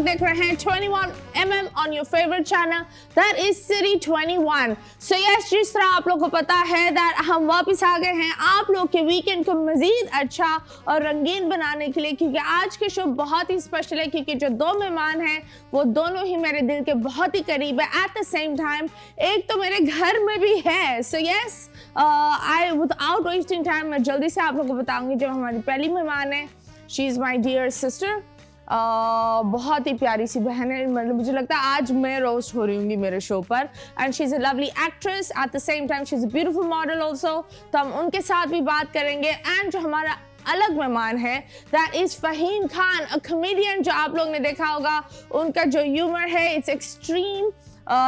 देख रहे हैं 21mm on your favorite channel that is City 21. So yes, जिस तरह आप लोग को पता है that हम वापस आ गए हैं आप लोग के वीकेंड को मजीद अच्छा और रंगीन बनाने के लिए, क्योंकि आज के शो बहुत ही स्पेशल है क्योंकि जो दो मेहमान हैं वो दोनों ही मेरे दिल के बहुत ही करीब है एट द सेम टाइम। एक तो मेरे घर में भी है। So yes, I without wasting time मैं जल्दी से आप लोग को बताऊंगी जो हमारी पहली मेहमान है। She is my dear sister. बहुत ही प्यारी सी बहन है। मतलब मुझे लगता है आज मैं रोस्ट हो रही हूँ मेरे शो पर। And she is a lovely actress at the same time she is a beautiful model also. तो हम उनके साथ भी बात करेंगे। एंड जो हमारा अलग मेहमान है that is Faheem Khan, a comedian जो आप लोग ने देखा होगा। उनका जो ह्यूमर है it's extreme,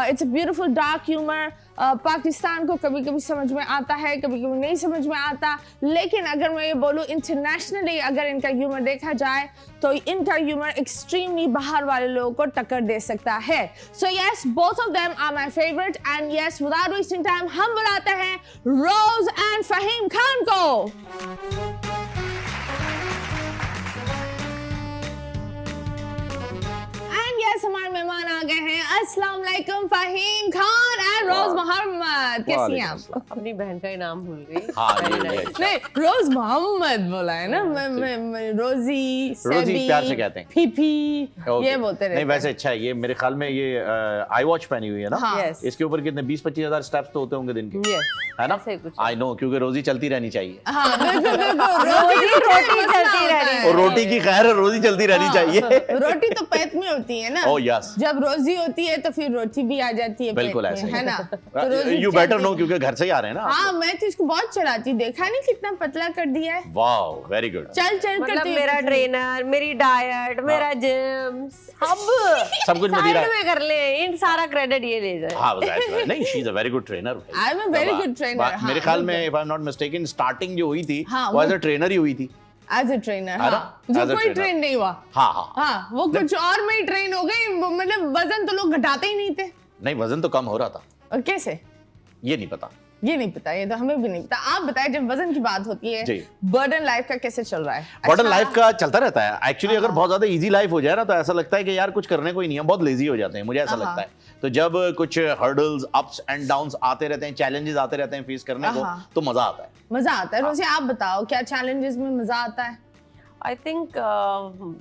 it's a beautiful dark humour. Pakistan को कभी कभी समझ में आता है, कभी कभी नहीं समझ में आता, लेकिन अगर मैं ये बोलूँ इंटरनेशनली अगर इनका ह्यूमर देखा जाए तो इनका ह्यूमर एक्सट्रीमली बाहर वाले लोगों को टक्कर दे सकता है। So yes, both of them are my favourite and yes without wasting time हम बुलाते हैं रोज एंड फ़हीम खान को। यस, हमारे मेहमान आ गए हैं। अस्सलाम वालेकुम फ़हीम खान एंड रोज मोहम्मद। कैसी हैं आप? अपनी बहन का ही नाम भूल गई। नहीं, रोज मोहम्मद बोला है ना। मैं रोजी प्यार से कहते हैं, फीफी ये बोलते रहते हैं। नहीं वैसे अच्छा है। ये मेरे ख्याल में ये आई वॉच पहनी हुई है ना। हाँ। इसके ऊपर कितने 20-25 हज़ार स्टेप्स तो होते होंगे दिन के, है ना? आई नो, क्योंकि रोजी चलती रहनी चाहिए। हाँ, बिल्कुल बिल्कुल। रोटी चलती रहनी और रोटी की खैर रोजी चलती रहनी चाहिए। रोटी तो पेट में होती है ना। ओह यस, जब रोजी होती है तो फिर रोटी भी आ जाती है। बिल्कुल पेट ऐसे में, है ना? यू बेटर नो क्योंकि घर से ही आ रहे हैं ना। हाँ, मैं तो इसको बहुत चलाती, देखा नहीं कितना पतला कर दिया है। Wow, very good. चल मतलब मेरा ट्रेनर, मेरी डाइट, मेरा जिम सब कुछ मदीरा में कर ले, इन सारा क्रेडिट ये ले जाए। हाँ, नहीं, she is a very good trainer. I am a very good trainer. मेरे ख्याल में if I am not mistaken starting जो हुई थी हाँ, वो एज अ ट्रेनर ही हुई थी। एज अ ट्रेनर, हाँ, जो as a कोई trainer. ट्रेन नहीं हुआ। हाँ हाँ हाँ, वो कुछ और में ही ट्रेन हो गई। मतलब वजन तो लोग घटाते ही नहीं थे। नहीं, वजन तो कम हो रहा था। और कैसे ये नहीं पता। ये नहीं पता, ये तो हमें भी नहीं पता। आप बताएं, जब वजन की बात होती है जी। बर्डन लाइफ का कैसे चल रहा है? बर्डन अच्छा, लाइफ का चलता रहता है एक्चुअली। अगर बहुत ज्यादा इजी लाइफ हो जाए ना तो ऐसा लगता है कि यार कुछ करने को ही नहीं है, बहुत लेजी हो जाते हैं, मुझे ऐसा लगता है। तो जब कुछ हर्डल्स अप्स एंड डाउन्स आते रहते हैं, चैलेंजेस आते रहते हैं फेस करने को, तो मजा आता है। मजा आता है। रोजी आप बताओ, क्या चैलेंजेस में मजा आता है? आई थिंक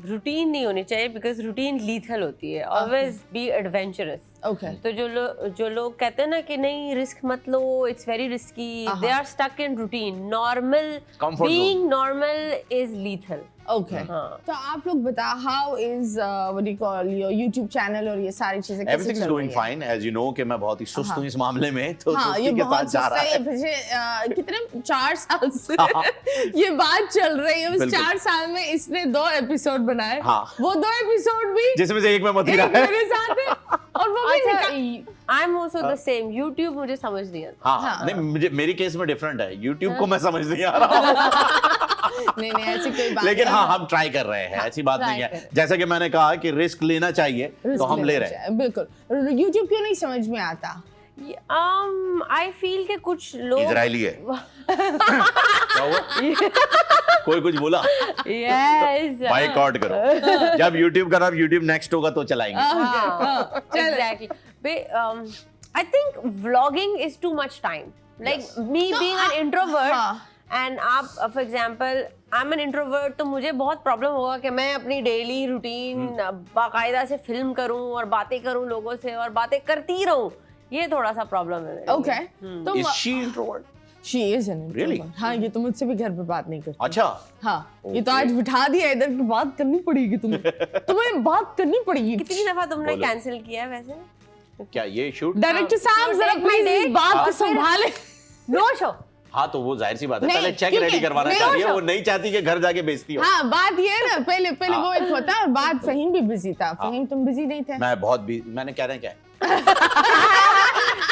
रूटीन नहीं होनी चाहिए बिकॉज रूटीन लीथल होती है। Always be adventurous. ओके। तो जो लोग कहते हैं ना कि नहीं रिस्क मत लो, it's very risky, they are stuck in routine. Normal being normal is lethal. Okay. तो आप लोग बताओ, how is what do you call your YouTube channel और ये सारी चीजें कैसे एवरीथिंग इज चल रही गोइंग है? फाइन एज यू नो कि मैं बहुत ही सुस्त हूं इस मामले में, तो हाँ, ये सुस्ती के साथ बहुत जा रहा है। पिछले कितने 4 साल से ये बात चल रही है। उस 4 साल में इसने 2 एपिसोड बनाए। हाँ। वो 2 एपिसोड भी जिसमें से एक में मत ही रहा है। मेरे साथ है और वो भी I am also the same. YouTube मुझे समझ नहीं आता। हाँ, नहीं मुझे मेरी केस में डिफरेंट है। YouTube को मैं समझ नहीं आ रहा हूँ। नहीं ऐसी कोई बात लेकिन नहीं। हाँ, हम ट्राई कर रहे हैं, ऐसी बात नहीं है। जैसा कि मैंने कहा कि रिस्क लेना चाहिए, तो हम ले रहे हैं। बिल्कुल। YouTube क्यों नहीं समझ में आता? आई फील के कुछ लोग इजरायली है। क्या हुआ? कोई कुछ बोला? यस, बायकॉट करो। जब YouTube का नाम YouTube नेक्स्ट होगा तो चलाएंगे। Exactly. I think vlogging is too much time. Like me being an introvert and आप for example I am an introvert, तो मुझे बहुत प्रॉब्लम होगा कि मैं अपनी डेली रूटीन बाकायदा से फिल्म करूं और बातें करूं लोगों से और बातें करती रहूं। ये थोड़ा सा प्रॉब्लम है मेरे ओके। लिए। Is she introvert? She is an introvert. Really? हाँ, ये तो मुझसे भी घर पे बात नहीं करती। अच्छा। हाँ, ये तो आज बिठा दिया इधर की बात करनी पड़ेगी तुम्हें। तुम्हें बात करनी पड़ेगी। कितनी दफा तुमने कैंसिल किया है वैसे? क्या ये शूट? डायरेक्टर साहब जरा प्लीज इस बात को संभालें। No show. हाँ, तो वो जाहिर सी बात है, नहीं, पहले चेक ठीक रेडी है, करवाना नहीं, चाहिए। और वो नहीं चाहती कि घर जाके बेइज्जती हो। हाँ, बात ये है ना, पहले वो एक होता है, बात फ़हीम भी बिजी था। फ़हीम तुम बिजी नहीं थे? मैं बहुत मैंने कह रहे हैं क्या है?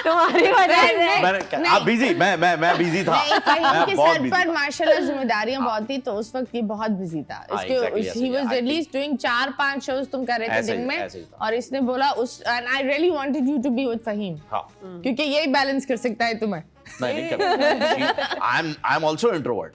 तुम्हारी वजह से मैंने आप बिजी, मैं बिजी था। नहीं, फ़हीम के बहुत सर busy पर था। माशाल्लाह जिम्मेदारियां बहुत थी, तो उस वक्त ये बहुत बिजी था। exactly, he was I at least doing 4-5 shows तुम कर रहे थे ऐसे दिन ही, में, ऐसे ही था। और इसने बोला उस and I really wanted you to be with Faheem, हाँ, क्योंकि यही बैलेंस कर सकता है तुम्हें। नहीं कर। I am also introvert.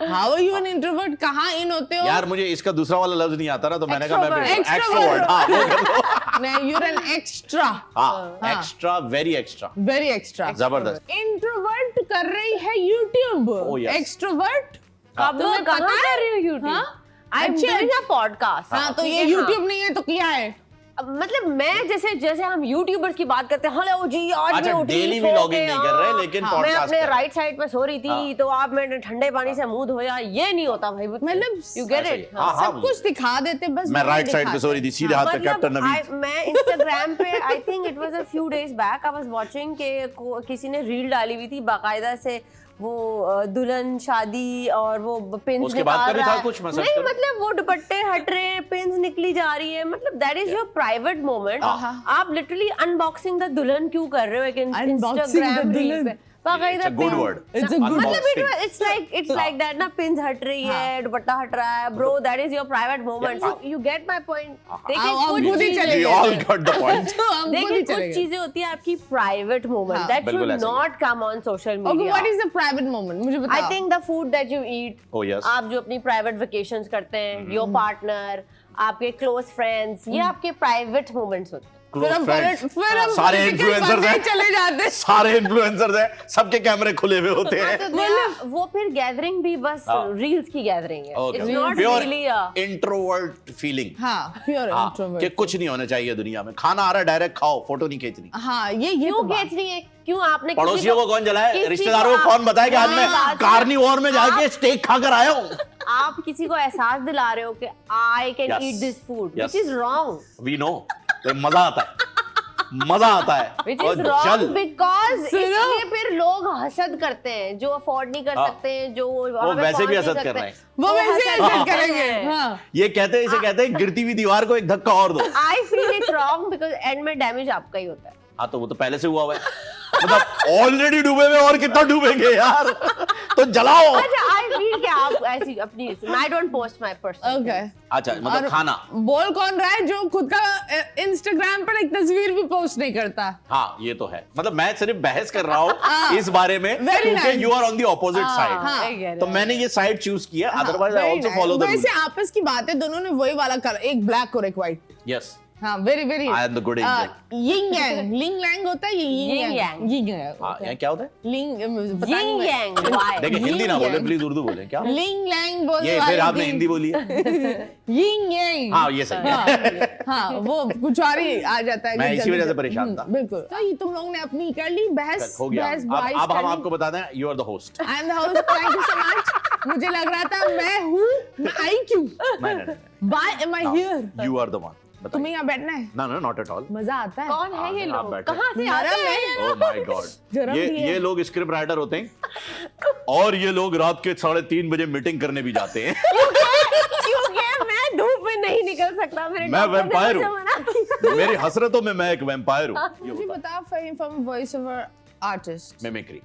How are you an introvert? कहाँ इन होते हो? यार मुझे इसका दूसरा वाला लफ्ज नहीं आता ना, तो मैंने कहा मैं Extrovert. एक्सट्रोवर्ट। हाँ वो कर लो। नहीं, you're an extra. हाँ extra, very extra, Very extra. जबरदस्त। Introvert कर रही है YouTube. Oh, yes. Extrovert? कब तुम्हें कहाँ पता है? कर रही हो YouTube? हाँ? I'm अच्छा। doing a podcast. हाँ तो ठीक ये है, हाँ। YouTube नहीं है तो क्या है? मतलब मैं जैसे हम यूट्यूबर्स की बात करते हैं, हेलो जी आज अच्छा, मैं उठी daily सो vlogging के, नहीं कर रहे, हाँ, लेकिन मैं podcast अपने कर रहे। राइट साइड पे सो रही थी हाँ। तो आप मैंने ठंडे पानी से मुंह धोया, ये नहीं होता भाई। मतलब यू गेट ऐसा ही इट? है। हाँ, सब कुछ दिखा देते बस मैं वो राइट नहीं साइड पे सो रही थी, सीधे हाथ पे कैप्टन नवीद। मैं इंस्टाग्राम पे आई think it was a few days back I was watching के किसी ने रील डाली हुई थी बाकायदा से, वो दुल्हन शादी और वो पिंस उसके बाद निकाल का भी रहा था है। कुछ, मैं सर्च नहीं करूं? मतलब वो दुपट्टे हट रहे हैं, पिंस निकली जा रही है, मतलब that is your private moment. आप लिटरली अनबॉक्सिंग द दुल्हन क्यों कर रहे हो एक Unboxing इंस्टाग्राम the रील दुल्हन। पे? बाकायदा It's a good pins- word. It's a good मतलब Unboxing. it's like that ना, पिंस हट रही है, दुपट्टा हट रहा है, bro that is your private moment. So you get my point. देखिए आप कुछ खुद ही चीजें- चले We गए all थे। got the point. तो हम खुद ही देखिए चले कुछ गए। चीजें होती है आपकी प्राइवेट मोमेंट हाँ, दैट बिल्कुल शुड ऐसा ही not come on social Okay, media. what is the private moment? मुझे बताओ। I think the food that you eat, Oh yes. आप जो अपनी प्राइवेट वेकेशंस करते हैं, योर पार्टनर, आपके क्लोज फ्रेंड्स, ये आपके प्राइवेट मोमेंट्स होते हैं। फिर हम फिर हम सारे political इन्फ्लुएंसर्स बनने हैं, चले जाते। सारे इन्फ्लुएंसर्स हैं, सबके कैमरे खुले हुए होते हैं। तो then वो फिर गैदरिंग भी बस रील्स की गैदरिंग है। It's not really a introvert feeling. हाँ, pure हाँ, introvert. कि कुछ नहीं होना चाहिए दुनिया में, खाना आ रहा है डायरेक्ट खाओ, फोटो नहीं खींचनी। हाँ, ये क्यों तो बात। खींच रही है? क्यों आपने पड़ोसियों को कौन जलाए, किसी रिश्तेदारों को को कौन बताए कि आज मैं हाँ, कार्निवोर में जाके स्टेक खाकर आया हूँ। आप किसी को एहसास दिला रहे हो कि I can Yes. Eat this food, Yes. Which is wrong. We know, मजा आता है, मजा आता है। Which और is wrong जल because सुनो। इसलिए फिर लोग हसद करते हैं जो अफोर्ड नहीं कर हाँ। सकते हैं, जो वो वैसे भी हसद कर रहे हैं। वो वैसे हसद ऐसे करते करेंगे। हैं। हाँ। ये कहते हैं, इसे कहते हैं गिरती हुई दीवार को एक धक्का और दो। I feel it's wrong because and में डैमेज आपका ही होता है। हाँ तो वो तो पहले से हुआ हुआ है, मतलब ऑलरेडी डूबे हुए और कितना डूबेंगे यार, तो जलाओ। अच्छा आई फील कि आप ऐसी अपनी I don't post my personal. Okay. अच्छा मतलब खाना। बोल कौन रहा है जो खुद का इंस्टाग्राम पर एक तस्वीर भी पोस्ट नहीं करता? हाँ ये तो है, मतलब मैं सिर्फ बहस कर रहा हूँ इस बारे में, Very क्योंकि nice. You are on the opposite side. हाँ। तो मैंने ये साइड चूज किया, otherwise I also follow the rule. वैसे आपस की बात है, दोनों ने वही वाला कर, एक ब्लैक और एक व्हाइट। यस, हाँ, very very I am the good angel. Ying यांग, लिंग लैंग होता है, ये Yin यिंग yang. यांग, यिंग यांग। हाँ यहाँ क्या होता है? लिंग पता Yin नहीं yang, why? देखिए हिंदी ना Yin बोले yang. प्लीज, उर्दू बोले। क्या लिंग लैंग बोलने ये वाले फिर आपने थी। हिंदी बोली है। यिंग यांग। हाँ ये सही है। हाँ, वो कुछ और ही आ जाता है। मैं कि इसी जल्दी वजह से से- परेशान था। बिल्कुल। तो ये तुम लोगों ने अपनी कर ली बहस, हो गया। बहस अब हम आपको बता दें, you are the host. I am the host, thank you so much. मुझे लग रहा था मैं हूँ, मैं आई क्यों? Why am I here? You are the one. तुम्हें यहाँ बैठना है, ना ना नॉट एट ऑल। मजा आता है। कौन है ये आप लोग? बैठे। कहाँ से आते नरम हैं? है। ओह माय गॉड, जरा भी है। ये लोग स्क्रिप्ट राइटर होते हैं और ये लोग रात के 3:30 बजे मीटिंग करने भी जाते हैं। क्योंकि मैं धूप में नहीं निकल सकता, मेरे मैं डॉक्टर ने वैम्पायर मुझे हूँ, मना किया। मेरी हसरतों में मैं एक वैम्पायर हूँ। ये मुझे होता बता, Faheem from voice over artist, है मिमिक्री।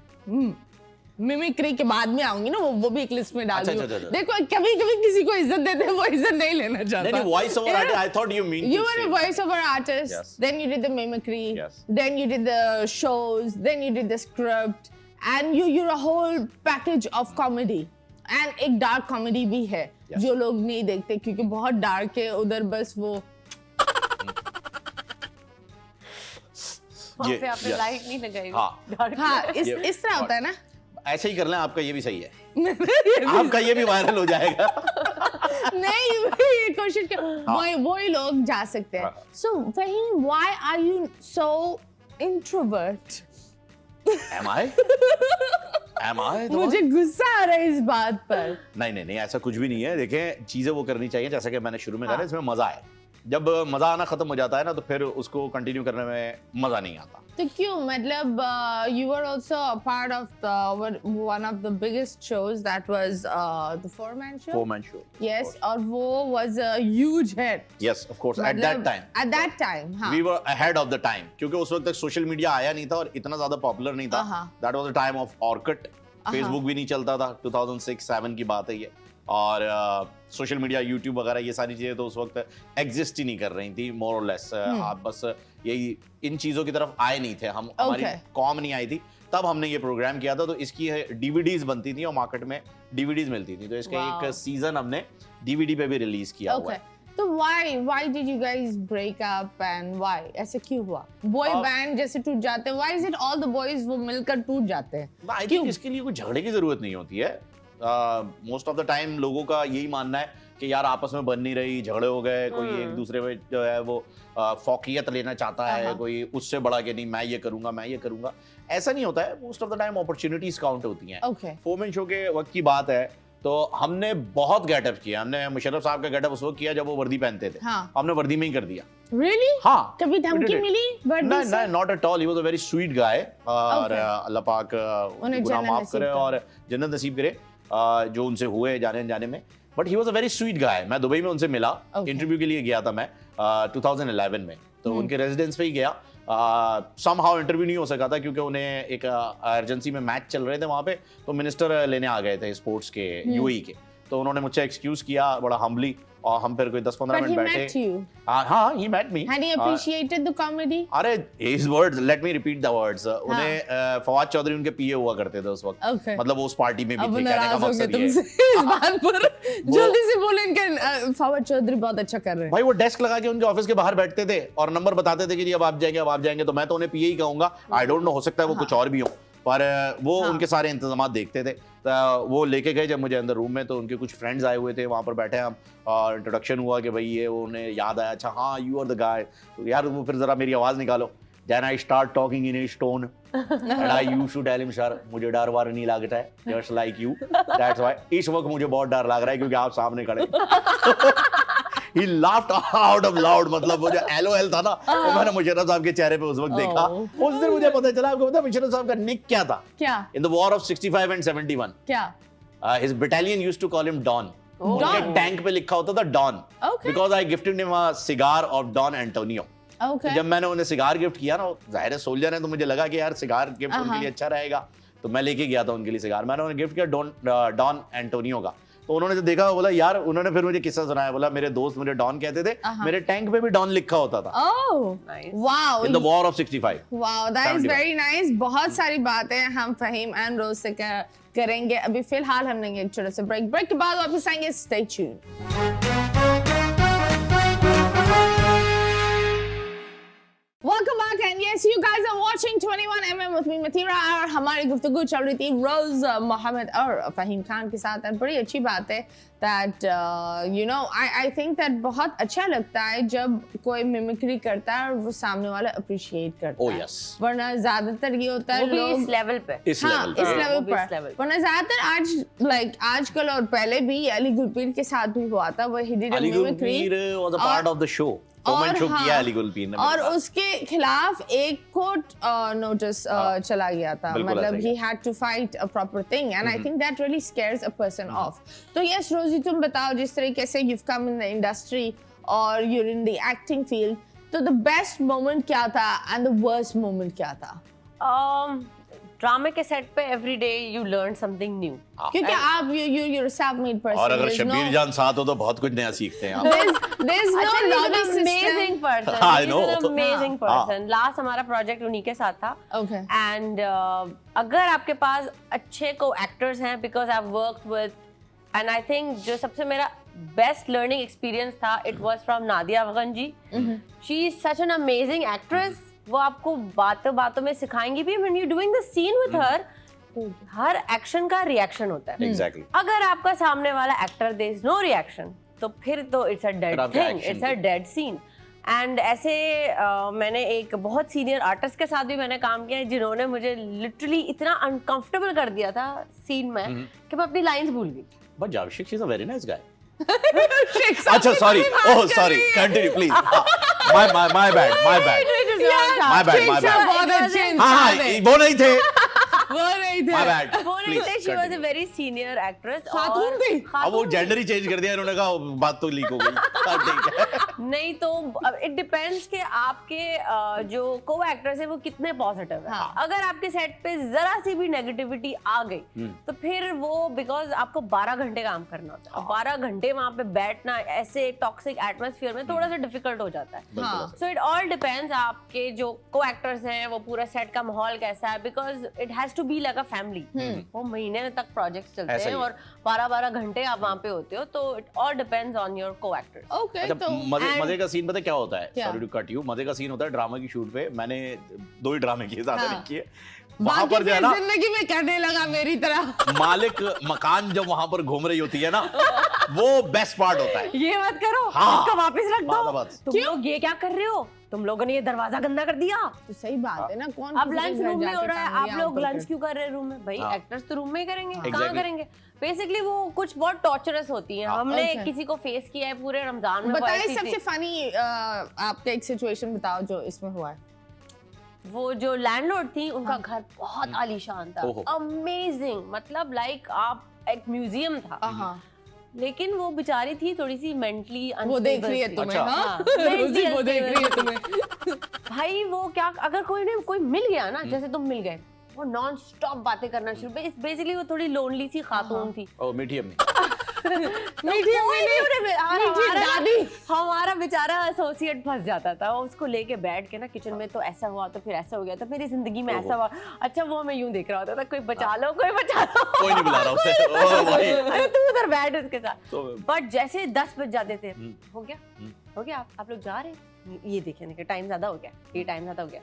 मिमिक्री के बाद में आऊंगी ना, वो भी एक लिस्ट में डाल अच्छा, दूँ। अच्छा, अच्छा। देखो कभी कभी किसी को इज्जत देते हैं, वो इज्जत नहीं लेना चाहता। नहीं voice over artist, I thought you mean You were a voiceover artist, Yes. then you did the mimicry, Yes. then you did the shows, then you did the script, and you're a whole package of comedy. And एक dark comedy भी है, Yes. जो लोग नहीं देखते क्योंकि बहुत dark है उधर, बस वो वहाँ पे आपने लाइट नहीं लगाई। हाँ। हाँ ये- इस तरह होता है ना। ऐसे ही कर लें, आपका ये भी सही है। आपका ये भी वायरल हो जाएगा। नहीं, ये कोशिश कर, वही लोग जा सकते हैं। हाँ। So Fahim, why are you so introvert? Am I? Am I? the one? मुझे गुस्सा आ रहा है इस बात पर। नहीं ऐसा कुछ भी नहीं है। देखें चीजें वो करनी चाहिए जैसा कि मैंने शुरू में कहा ना, इसमें मजा है। जब मजा आना खत्म हो जाता है ना, तो फिर उसको कंटिन्यू करने में मजा नहीं आता। तो क्यों, मतलब you were also a part of one of the biggest shows that was the Four-Man Show. Four-man show. Yes, और वो was a huge hit. Yes, of course. At that time. At that time, हाँ. We were ahead of the time, क्योंकि उस वक्त तक social media आया नहीं था और इतना ज्यादा पॉपुलर नहीं था। That was the time of Orkut. Facebook भी नहीं चलता था, 2006-7 की बात है ये। और सोशल मीडिया, यूट्यूब वगैरह ये सारी चीजें तो उस वक्त एग्जिस्ट ही नहीं कर रही थी, मोर और लेस। आप बस यही इन चीजों की तरफ आए नहीं थे हम, हमारी कॉम नहीं आई थी। तब हमने ये प्रोग्राम किया था। तो इसकी डीवीडीज बनती थी और मार्केट में डीवीडीज मिलती थी, तो इसका एक सीजन हमने डीवीडी पे भी रिलीज किया हुआ है। तो why did you guys break up and why? ऐसे क्यों हुआ? Boy band जैसे टूट जाते हैं, why is it all the boys वो मिलकर टूट जाते हैं? आई थिंक इसके लिए कोई झगड़े की जरूरत नहीं होती है। मोस्ट ऑफ द टाइम लोगों का यही मानना है कि यार आपस में बन नहीं रही, झगड़े हो गए, कोई एक दूसरे में जो है वो फौकियत लेना चाहता है, कोई उससे बड़ा कि नहीं मैं ये करूंगा। ऐसा नहीं होता है। Most of the time opportunities count होती हैं। फोरमैन शो के वक्त की बात है तो हमने बहुत गेटअप किया। हमने मुशर्रफ साहब का गेटअप उस वक्त किया जब वो वर्दी पहनते थे। हमने वर्दी में ही कर दिया। Really? हाँ, कभी धमकी मिली वर्दी से? Not at all. He was a very sweet guy और अल्लाह पाक गुनाह माफ करे और जन्नत नसीब करे जो उनसे हुए जाने में। But he was a very sweet guy. मैं दुबई में उनसे मिला, इंटरव्यू के लिए गया था मैं 2011 में, तो उनके रेजिडेंस पे ही गया। समहाउ इंटरव्यू नहीं हो सका था क्योंकि उन्हें एक अर्जेंसी में मैच चल रहे थे वहां पे, तो मिनिस्टर लेने आ गए थे स्पोर्ट्स के यूएई के। तो उन्होंने मुझसे एक्सक्यूज किया बड़ा हम्बली, और हम फिर कोई 10-15 मिनट बैठे। हाँ, he met me. Had he appreciated the comedy? अरे his words, let me repeat the words. उन्हें फवाद चौधरी उनके पीए हुआ करते थे उस वक्त। मतलब वो उस पार्टी में भी थे। कहने का मकसद ये है। इस बात पर जल्दी से बोलें कि फवाद चौधरी बहुत अच्छा कर रहे हैं। भाई वो डेस्क लगा के उनके ऑफिस के बाहर बैठते थे और नंबर बताते थे कि जी अब आप जाएंगे, तो मैं तो उन्हें पीए ही कहूंगा। आई डोंट नो, हो सकता है वो कुछ और भी हो, पर वो उनके सारे इंतजाम देखते थे। तो वो लेके गए जब मुझे अंदर रूम में, तो उनके कुछ फ्रेंड्स आए हुए थे, वहाँ पर बैठे हम और इंट्रोडक्शन हुआ कि भाई ये, वो उन्हें याद आया, अच्छा हाँ यू आर द गाय। तो यार वो फिर जरा मेरी आवाज़ निकालो। Then I start talking in his tone and I used to tell him sir मुझे डर वार नहीं लगता है, just like you, that's why इस वक्त मुझे बहुत डर लग रहा है क्योंकि आप सामने खड़े। He laughed out of loud, मतलब वो जो LOL था ना, वो मैंने मुशर्रफ साहब के चेहरे पे उस वक्त देखा। उस दिन मुझे पता चला। आपको पता है मुशर्रफ साहब का निक क्या था? क्या? In the war of 65 and 71. क्या? His battalion used to call him Don. उनके टैंक पे लिखा होता था Don, because I gifted him a cigar of Don Antonio. तो जब मैंने उन्हें सिगार गिफ्ट किया ना, जाहिर है सोल्जर है, तो मुझे लगा कि यार सिगार गिफ्ट उनके लिए अच्छा रहेगा, तो मैं लेके गया था उनके लिए सिगार। मैंने उन्हें गिफ्ट किया डॉन एंटोनियो का। तो उन्होंने जब देखा, बोला यार, उन्होंने फिर मुझे किस्सा सुनाया, बोला मेरे दोस्त मुझे डॉन कहते थे, मेरे टैंक पे भी डॉन लिखा होता था। Wow, in the war of 65। Wow, that is very nice. बहुत सारी बातें हम फहीम एंड रोज से करेंगे। अभी फिलहाल हम लेंगे एक छोटा सा ब्रेक के बाद वापस आएंगे। Stay tuned. Welcome back and yes, you guys are watching 21mm with me Mathira और हमारी गुफ्तगू चल रही थी रोज मोहम्मद और फहीम खान के साथ। और बड़ी अच्छी बात है that you know I think that बहुत अच्छा लगता है जब कोई मिमिक्री करता है और वो सामने वाला अप्रिशिएट करता है। yes. वरना ज्यादातर ये होता है लोग इस लेवल पे, इस लेवल पर, वरना ज्यादातर आज आजकल और पहले भी अली गुलपीर के साथ भी हुआ था। वो he did a mimicry was a part of the show. और उसके खिलाफ एक कोर्ट नोटिस चला गया था। मतलब he had to fight a proper thing and I think that really scares a person off. तो yes रोजी, तुम बताओ जिस तरीके से you've come in the industry और you're in the acting field, तो the best moment क्या था and the worst moment क्या था? ड्रामे के सेट पे every day you learn something new, क्योंकि आप you're a self-made person. और अगर शब्बीर जान साथ हो तो बहुत कुछ नया सीखते हैं आप। There's no lobby system. Amazing person. I know. He's an amazing person. Last हमारा प्रोजेक्ट उन्हीं के साथ था। Okay. And अगर आपके पास अच्छे को एक्टर्स हैं, because I've worked with, and I think जो सबसे मेरा best learning experience था, it was from Nadia Afghan ji. She is such an amazing actress. वो आपको बातों में सिखाएंगी भी। When you're doing the scene with her, her action का रिएक्शन होता है। Exactly. अगर आपका सामने वाला actor there is no reaction, तो फिर तो it's a dead thing, it's a dead scene. And ऐसे मैंने एक बहुत सीनियर आर्टिस्ट के साथ भी मैंने काम किया है जिन्होंने मुझे लिटरली इतना अनकंफर्टेबल कर दिया था सीन में कि मैं अपनी लाइंस भूल गई। But Javshik, she's a very nice guy. अच्छा, sorry. Oh, sorry. Continue, please. My bad. बहुत अच्छे हाँ, वो नहीं थे। वो नहीं थे। My bad. वो नहीं Please, थे, she was a continue. very senior actress. खातून और- थी? अब वो जेंडर ही चेंज कर दिया इन्होंने, कहा बात तो लीक हो गई। हाँ, ठीक है। नहीं तो इट डिपेंड्स कि आपके जो को एक्टर्स है वो कितने पॉजिटिव है। हाँ। अगर आपके सेट पे जरा सी भी नेगेटिविटी आ गई तो फिर वो बिकॉज आपको 12 घंटे काम करना होता है, 12 घंटे वहां पे बैठना ऐसे टॉक्सिक एटमॉस्फेयर में थोड़ा सा डिफिकल्ट हो जाता है। हाँ। सो इट ऑल डिपेंड्स आपके जो को एक्टर्स हैं वो पूरा सेट का माहौल कैसा है, because it has to be like a family. वो महीने तक प्रोजेक्ट्स चलते ऐसा हैं ही है। और 12-12 घंटे आप वहां पे होते हो, तो it all depends on your को एक्टर्स। ओके अच्छा, तो मजे का सीन पता है क्या होता है? क्या? सॉरी टू कट यू, मजे का सीन होता है ड्रामा की शूट पे। मैंने 2 ही ड्रामे किए, ज्यादा हाँ। नहीं किए। वहां बाकी पर जो है फिर ना, जिंदगी में करने लगा मेरी तरह। मालिक मकान जब वहां पर घूम रही होती है ना, वो बेस्ट पार्ट होता है। ये मत करो, हाँ। इसको वापस रख दो। बस। तुम लोग ये क्या कर रहे हो? तुम लोगों ने ये दरवाजा गंदा कर दिया। तो सही बात है ना, कौन अब किसी के लंच घर रूम में जाके हो रहा है, टांग आप लिया लोग ऊपर लंच कर। क्यों कर रहे हैं रूम में? भाई हाँ। एक्टर्स तो रूम में ही करेंगे, कहाँ Exactly. करेंगे? बेसिकली वो कुछ बहुत टॉर्चरस होती हैं। हमने Okay. किसी को फेस किया है पूरे रमजान में। वो बताइए ऐसी सबसे थी। फनी आपका एक सिचुएशन बताओ जो इसमें हुआ है। वो जो लैंडलॉर्ड थी उनका घर बहुत आलीशान था, ओहो। अमेजिंग, मतलब लाइक आप एक म्यूजियम था। हाँ लेकिन वो बेचारी थी थोड़ी सी मेंटली वो देख रही है तुम्हें। अच्छा। हाँ Mentally रोजी वो देख रही है unstable। तुम्हें। भाई वो क्या, अगर कोई मिल गया ना, जैसे तुम मिल गए, वो नॉन स्टॉप बातें करना शुरू। बेसिकली वो थोड़ी लोनली सी खातून थी। ओ मीठी अम्मी। मीठी अम्मी ने मीठी दादी। हमारा बेचारा एसोसिएट फंस जाता था, उसको लेके बैठ के ना किचन में, तो ऐसा हुआ तो फिर ऐसा हो गया, तो मेरी जिंदगी में ऐसा हुआ। अच्छा वो मैं यूं देख रहा होता था, कोई बचा लो, कोई बचा लो। कोई नहीं बुला रहा उसे। ओ भाई। अरे तू उधर बैठ उसके साथ। तो बट जैसे 10 बज जाते थे, हो गया आप लोग जा रहे हैं, ये देखे टाइम ज्यादा हो गया, ये टाइम ज्यादा हो गया,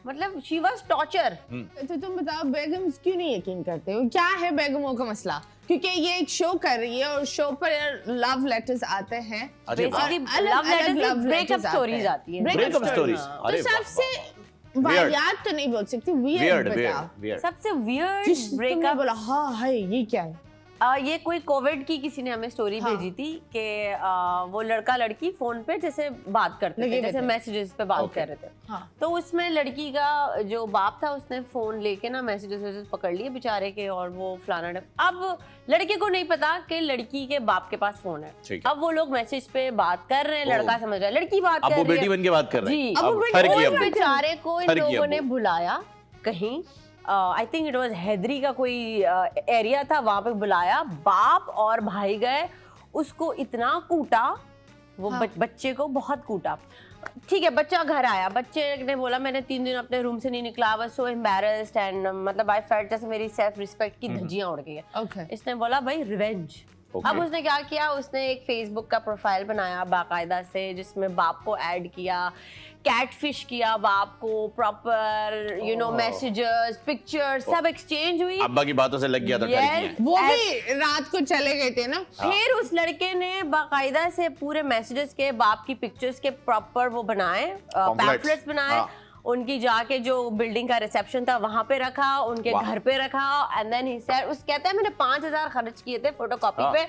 मतलब शी वाज टॉर्चर। तो तुम बताओ बेगम क्यों नहीं यकीन करते हो? क्या है बेगमों का मसला? क्योंकि ये एक शो कर रही है और शो पर लव लेटर्स आते हैं। अरे वाह। Basically love letters, breakup stories आती हैं। Breakup stories. तो अरे सबसे Weird. वाहियात तो नहीं बोल सकती, वियर्ड बताओ। वियर्ड। सबसे वियर्ड तुमने ब्रेकअप, बोला हाँ है ये क्या है? ये कोई कोविड की किसी ने हमें स्टोरी हाँ। भेजी थी कि वो लड़का लड़की फोन पे जैसे बात करते लगे थे, हुए जैसे थे। मैसेजेस पे बात Okay. कर रहे थे। हाँ तो उसमें लड़की का जो बाप था उसने फोन लेके ना मैसेजेस पकड़ लिए बेचारे के, और वो फलाना अब लड़के को नहीं पता कि लड़की के बाप के पास फोन है। ठीक है। अब वो लोग मैसेज पे बात कर रहे हैं, ओह। लड़का समझ रहा है, लड़की बात अब कर वो रही बेटी है। बन के बात कर रहे हैं। जी। अब वो अब बेटी ठर बन की के उस अब। बेचारे को इन ठर की लोगों अब ने वो। बुलाया कहीं, I think it was Hyderi का कोई एरिया था, वहां पे बुलाया, बाप और भाई गए, उसको इतना कूटा, वो हाँ। बच्चे को बहुत कूटा। ठीक है, बच्चा घर आया, बच्चे ने बोला मैंने 3 दिन अपने रूम से नहीं निकला, I was so embarrassed and मतलब आई फेल्ट जैसे मेरी सेल्फ रिस्पेक्ट की धज्जियां उड़ गई है। ओके इसने बोला भाई रिवेंज। Okay. अब उसने क्या किया, उसने एक फेसबुक का प्रोफाइल बनाया बाकायदा से, जिसमें बाप को ऐड किया, कैटफिश किया बाप को, proper you know messages, pictures सब एक्सचेंज हुई। अब्बा की बातों से लग गया था ठर की है। वो भी रात को चले गए थे ना। फिर उस लड़के ने बाकायदा से पूरे मैसेजेस के, बाप की पिक्चर्स के प्रॉपर वो बनाए, पैम्फलेट्स बनाए, हाँ। उनकी जाके जो बिल्डिंग का रिसेप्शन था वहां पे रखा, उनके वाह। घर पे रखा, एंड देन ही सेड, उस कहता है मैंने 5000 खर्च किए थे फोटोकॉपी हाँ। पे,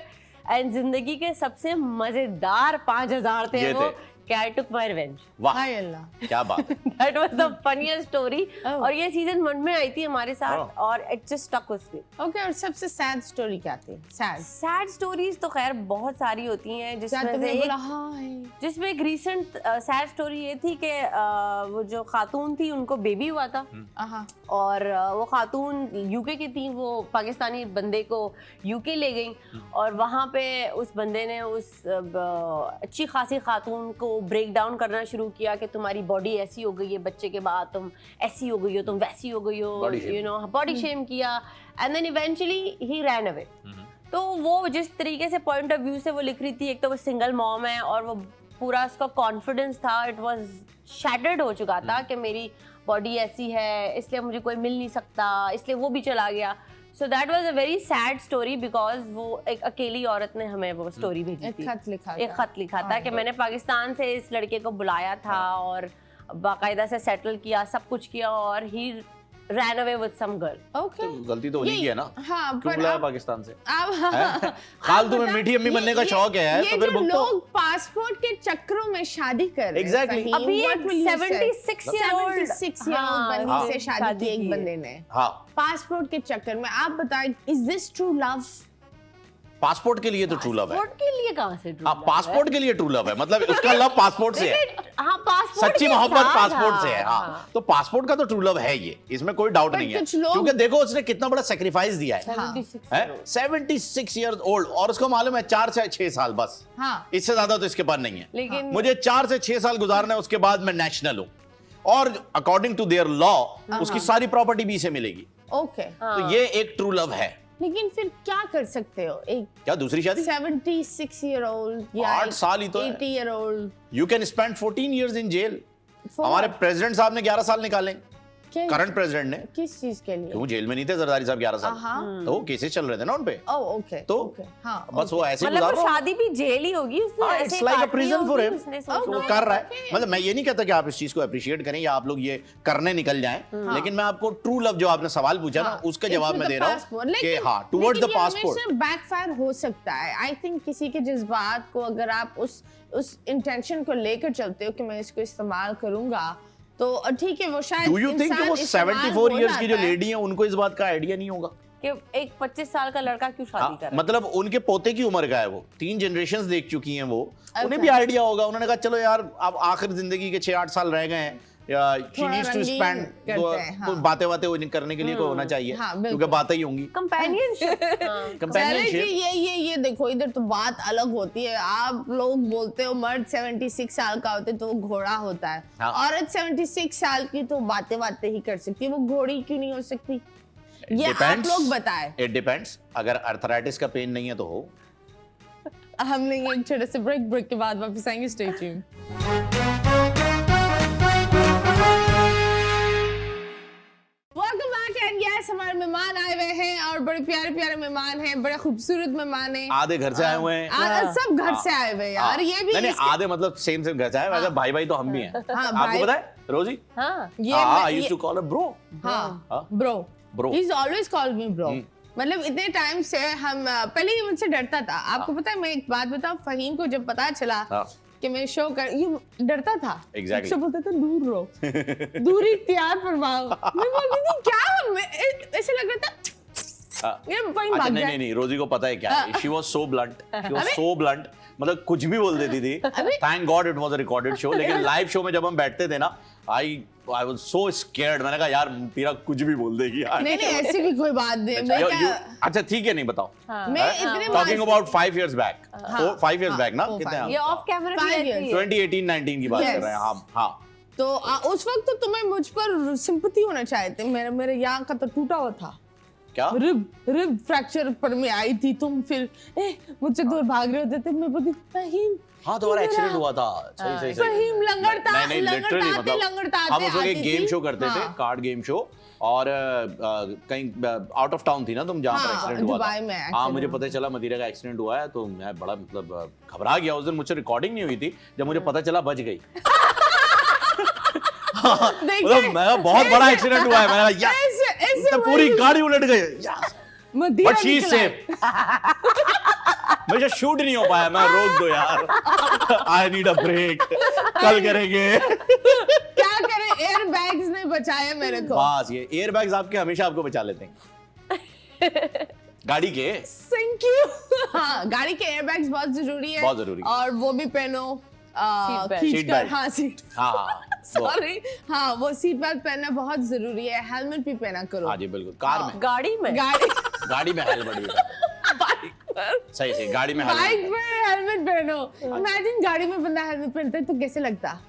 एंड जिंदगी के सबसे मजेदार 5000 थे ये वो, थे। कि आई टुक माय रिवेंज। वाह हाय अल्लाह। क्या बात है। That was the funniest story. Oh. और ये सीजन 1 में आई थी हमारे साथ, Oh. और it just stuck with me. Okay और सबसे सैड स्टोरी क्या थी? सैड सैड स्टोरीज तो खैर बहुत सारी होती हैं, जिसमें से तुमने एक, बोला हाँ है। जिसमें एक रीसेंट सैड स्टोरी ये थी कि वो जो खातून थी उनको बेबी हुआ था, हाँ और वो खातून यूके की थी, वो पाकिस्तानी बंदे को यूके ले गई, और वहाँ पे उस बंदे ने उस अच्छी खासी खातून को ब्रेक डाउन करना शुरू किया कि तुम्हारी बॉडी ऐसी हो गई है, बच्चे के बाद तुम ऐसी हो गई हो, तुम वैसी हो गई हो, Body shame. You know body shame किया, and then eventually he ran away. तो वो जिस तरीके से पॉइंट ऑफ व्यू से वो लिख रही थी, एक तो वो सिंगल मॉम है, और वो पूरा उसका कॉन्फिडेंस था, इट वाज शैटर्ड हो चुका था कि मेरी बॉडी ऐसी है, इसलिए मुझे कोई मिल नहीं सकता, इसलिए वो भी चला गया। So that was a very sad story, because वो एक अकेली औरत ने हमें वो स्टोरी भेजी एक थी, खत लिखा एक खत लिखा था कि मैंने पाकिस्तान से इस लड़के को बुलाया था और बाकायदा से सेटल किया, सब कुछ किया, और ही ran away with some girl. Okay. गलती तो उन्हीं की है ना, हाँ, क्यों पर बुलाया आप- पाकिस्तान से? अब खाल तुम्हें मीठी अम्मी बनने का शौक है ये तो फिर जो भुगतो। लोग पासपोर्ट के चक्करों में शादी कर रहे हैं, Exactly. फहीम, अभी what एक will you say? 76-year-old 76-year-old बंदी हाँ, से शादी की एक बंदे ने हाँ, पासपोर्ट के चक्कर में। आप बताएं, is this true love? Passport के लिए तो ट्रू लव है। पासपोर्ट के लिए कहाँ से true हाँ, love है? पासपोर्ट के लिए ट्रू लव है, मतलब उसका लव पासपोर्ट से है। हाँ, पासपोर्ट सच्ची के मोहब्बत साथ, पासपोर्ट से है। हाँ, तो पासपोर्ट का तो ट्रू लव है ये, इसमें कोई डाउट पर नहीं है, कुछ लोग- क्योंकि देखो उसने कितना बड़ा सेक्रीफाइस दिया है। 76 76 ईयर्स ओल्ड, और उसको मालूम है 4 से 6 साल बस, हाँ, इससे ज्यादा तो इसके पास नहीं है। लेकिन मुझे 4 से 6 साल गुजारना है, उसके बाद मैं नेशनल हूँ, और अकॉर्डिंग टू देयर लॉ उसकी सारी प्रॉपर्टी भी से मिलेगी। ओके। तो ये एक ट्रू लव है। लेकिन फिर क्या कर सकते हो एक क्या दूसरी शादी? 76-year-old या 8 साल ही तो है। 80-year-old? You can spend 14 years in jail. हमारे प्रेसिडेंट साहब ने 11 साल निकाले, क्या- करंट प्रेसिडेंट ने। किस चीज के लिए? क्यों जेल में नहीं थे जरदारी साहब 11 साल? हाँ। तो केसेस चल रहे थे ना उनपे, ओह ओके। तो ओके, हाँ, बस वो ऐसे मतलब गुजार वो रहा शादी भी जेल ही होगी, उसने हाँ, ऐसे it's like a काटनी prison for होगी, him। उसने Oh, वो सोचना कर रहा है। Okay. मतलब मैं ये नहीं कहता कि आप इस चीज को अप्रिशिएट करें या आप लोग ये करने निकल जाएं, लेकिन मैं आपको ट्रू लव जो आपने सवाल पूछा ना, उसका जवाब मैं दे रहा हूँ कि हाँ, टुवर्ड्स द पासपोर्ट। बैकफायर हो सकता है। आई थिंक किसी के जज्बात को अगर आप उस इंटेंशन को लेकर चलते हो कि मैं इसको इस्तेमाल करूंगा, तो ठीक है, वो शायद डू यू थिंक इंसान वो इस्तेमाल 74 हो इयर्स की जो जाता है। लेडी है उनको इस बात का आइडिया नहीं होगा? कि एक 25 साल का लड़का क्यों शादी हाँ, कर रहा है? मतलब उनके पोते की उम्र का है वो, 3 जनरेशंस देख चुकी हैं वो, Okay. उन्हें भी आइडिया होगा। उन्होंने कहा चलो यार अब आखिर जिंदगी के 6-8 साल रह गए हैं, या शी थोड़ा नीड्स टू रंगीन स्पेंड, करते हैं, हाँ। तो बातें करने के लिए कोई होना चाहिए, हाँ, बिल्कुल। क्योंकि बातें ही होंगी। Companionship, हाँ। पहले जी कंपेनियनशिप। ये देखो, इधर तो बात अलग होती है। आप लोग बोलते हो मर्द 76 साल का होते तो वो घोड़ा होता है, हाँ। औरत 76 साल की तो बातें ही कर सकती है, वो घोड़ी क्यों नहीं हो सकती? ये आप लोग बताएं। इट डिपेंड्स, अगर अर्थराइटिस का पेन नहीं है तो हो। हम लेंगे एक छोटे से ब्रेक के बाद वापस आएंगे। Stay tuned. Welcome back and yes, हमारे मेहमान आए हुए हैं और बड़े प्यारे प्यारे मेहमान हैं, बड़े खूबसूरत मेहमान हैं। आधे घर से आए हुए हैं। सब घर से आए हुए हैं यार। ये भी नहीं इसके- आधे मतलब सेम घर से आए, वैसे भाई भाई तो हम भी हैं। हाँ, आपको भाई- पता है रोजी? हाँ, ये हाँ, मैं- I used to call him bro. हाँ, हाँ? Bro. Bro. He is always called me bro. मतलब इतने टाइम से हम पहले ही मुझसे डरता था। आपको पता है, मैं एक बात बताऊं, फहीम को जब पता चला हाँ। कि मैं शो कर, ये डरता था। Exactly. मुझसे बोलता था दूर रहो, दूरी इख्तियार फरमाओ। मैं बोलती थी क्या, मैं ऐसे लग रहा था ये फहीम अच्छा, भाग नहीं जाए। नहीं रोजी को पता है क्या है, she was so blunt, she was so blunt, मतलब कुछ भी बोल देती थी। Thank God it was a recorded show, लेकिन लाइव शो में जब हम बैठते थे ना, आई वाज सो स्कैर्ड। मैंने कहा यार मीरा कुछ भी बोल देगी यार। नहीं ऐसी भी कोई बात नहीं। मैं क्या- अच्छा ठीक है, नहीं बताओ। मैं इतने talking about 5 years back, 5 years हाँ, बैक ना, 4, कितने 5 हम? ये ऑफ कैमरा 5 years. 2018-19 की बात Yes. कर रहे हैं हम। हाँ, तो उस वक्त तो तुम्हें मुझ पर सिंपैथी होना चाहिए थे। मेरे यहाँ का तो टूटा हुआ था, क्या? रिब फ्रैक्चर पर मैं आई थी, तुम फिर मुझसे दूर भाग रहे होते थे। मैं बोलती फहीम, हाँ, तुम्हारा मेरा- एक्सीडेंट हुआ था। सही सही सही। फहीम लंगड़ता नहीं लिटरली, मतलब लंगड़ताते हम उस वक्त एक आती गेम थी। शो करते थे, हाँ। कार्ड गेम शो, और कहीं आउट ऑफ टाउन थी ना तुम, जहाँ पर हाँ, एक्सीडेंट हुआ दुबई में था। हाँ, accident मुझे हुआ। पता चला मदीरा का एक्सीडेंट हुआ है, तो मैं बड़ा मतलब घबरा गया उस दिन। मुझसे रिकॉर्डिंग नहीं हुई थी, जब मुझे पता चला बच गई। मतलब मैं बहुत बड़ा एक्सीडेंट हुआ है, मैंने कहा ऐसे तो पूरी गाड़ी उलट गई, मदीरा बट शी निकला। सेफ। मुझे शूट नहीं हो पाया, मैं रोक दो यार, आई नीड अ ब्रेक, कल करेंगे। क्या करें, एयर बैग्स ने बचाया मेरे को। बस ये एयर बैग्स आपके हमेशा आपको बचा लेते हैं। गाड़ी के थैंक यू। हाँ, गाड़ी के एयर बैग्स बहुत जरूरी है, बहुत जरूरी है। और वो भी पहनो belt. खींच Seat कर। belt. हाँ, सीट, हाँ सॉरी, हाँ, वो सीट बेल्ट पहनना बहुत जरूरी है। हेलमेट भी पहना करो। हाँ जी बिल्कुल, कार में, गाड़ी में गाड़ी में हेलमेट भी सही सही, गाड़ी में बाइक हेलमेट पर हेलमेट पहनो। इमेजिन गाड़ी में बंदा हेलमेट पहनता है तो कैसे लगता?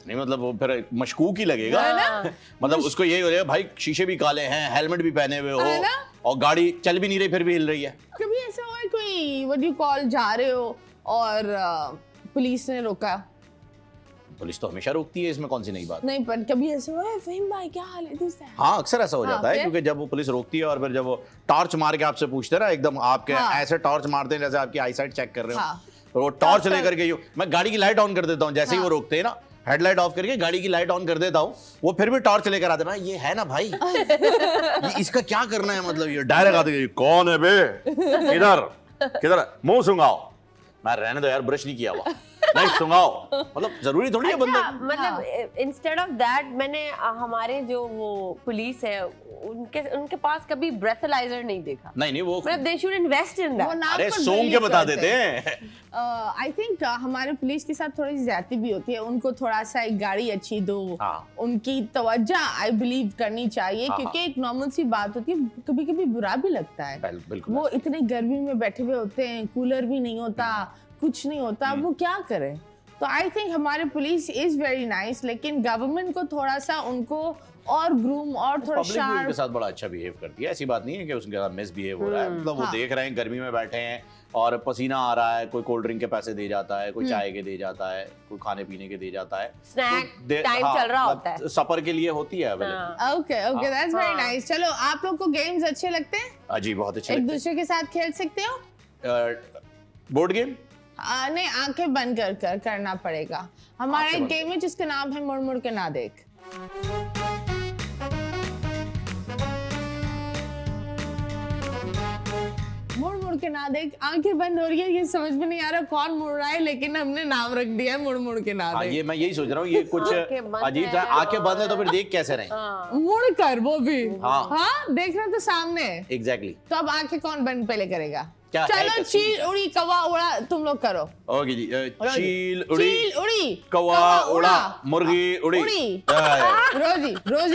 नहीं, मतलब वो फिर मशकूक ही लगेगा है ना? मतलब उसको यही हो रहा है भाई, शीशे भी काले हैं, हेलमेट भी पहने हुए है हो, ना? और गाड़ी चल भी नहीं रही फिर भी हिल रही है। कभी ऐसा हुआ है कोई व्हाट यू कॉल जा रहे हो और पुलिस ने रोका? पुलिस तो हमेशा रोकती है, इसमें कौन सी नई बात? नहीं, पर कभी ऐसा हुआ है फहीम भाई क्या हाल है तुझसे? हाँ, अक्सर ऐसा हो हाँ, जाता है, फिर? क्योंकि जब वो पुलिस रोकती है और फिर जब वो टॉर्च मार के आपसे पूछते हैं ना, एकदम आपके हाँ। ऐसे टॉर्च मारते हैं जैसे आपकी आईसाइट चेक कर रहे हो, हाँ। और वो टॉर्च लेकर के यूं, मैं गाड़ी की लाइट ऑन कर देता हूँ जैसे ही वो रोकते हैं ना, हेडलाइट ऑफ करके गाड़ी की लाइट ऑन कर देता हूँ, वो फिर भी टॉर्च लेकर आते हैं, ये है ना भाई, ये इसका क्या करना है, मतलब ये डायरेक्ट आते हैं, कौन है बे, किधर किधर, मुंह सुंघाओ, मैं रहने दो यार, ब्रश नहीं किया हुआ, नहीं सुंघाओ, मतलब जरूरी थोड़ी है बंदे, मतलब इंस्टेड ऑफ दैट मैंने हमारे जो वो पुलिस है उनके पास कभी ब्रेथलाइजर नहीं देखा। नहीं वो मतलब they should invest in that. अरे सूंघ के बता देते हैं। आई थिंक हमारे पुलिस के साथ थोड़ी ज्यादती भी होती है, उनको थोड़ा सा एक गाड़ी अच्छी दो, उनकी तवज्जो आई बिलीव करनी चाहिए, क्योंकि एक नॉर्मल सी बात होती है, कभी कभी बुरा भी लगता है, वो इतने गर्मी में बैठे हुए होते हैं, कूलर भी नहीं होता, कुछ नहीं होता, वो क्या करें। तो आई थिंक हमारे पुलिस इज वेरी नाइस, लेकिन गवर्नमेंट को थोड़ा सा उनको और ग्रूम और थोड़ा शार्प, उनके साथ बड़ा अच्छा बिहेव करती है, ऐसी बात नहीं है कि उसके साथ मिसबिहेव हो रहा है, मतलब वो देख रहे हैं गर्मी में बैठे हैं और पसीना आ रहा है, कोई कोल्ड ड्रिंक के पैसे दे जाता है, कोई चाय के दे जाता है, कोई खाने पीने के दे जाता है, स्नैक टाइम चल रहा होता है, सफर के लिए होती है available. Okay okay, that's very nice. चलो, आप लोग को गेम्स अच्छे लगते हैं? जी बहुत अच्छे, एक दूसरे के साथ खेल सकते हो? बोर्ड गेम नहीं, आंखें बंद कर करना पड़ेगा। हमारा एक गेम है जिसका नाम है मुड़ मुड़ के ना देख। मुड़ मुड़ के ना देख, आंखें बंद हो रही है, ये समझ में नहीं आ रहा कौन मुड़ रहा है, लेकिन हमने नाम रख दिया है मुड़ मुड़ के ना देख। ये मैं यही सोच रहा हूँ, ये कुछ अजीब सा, आंखें बंद है तो फिर देख कैसे रहे, मुड़ कर, वो भी हाँ देखना तो सामने। एग्जैक्टली। तो अब आंखें कौन बंद पहले करेगा? क्या चलो, चील उड़ी कौवा उड़ा, तुम लोग करो। ओके जी, चील उड़ी कौवा उड़ा, मुर्गी उड़ी, रोजी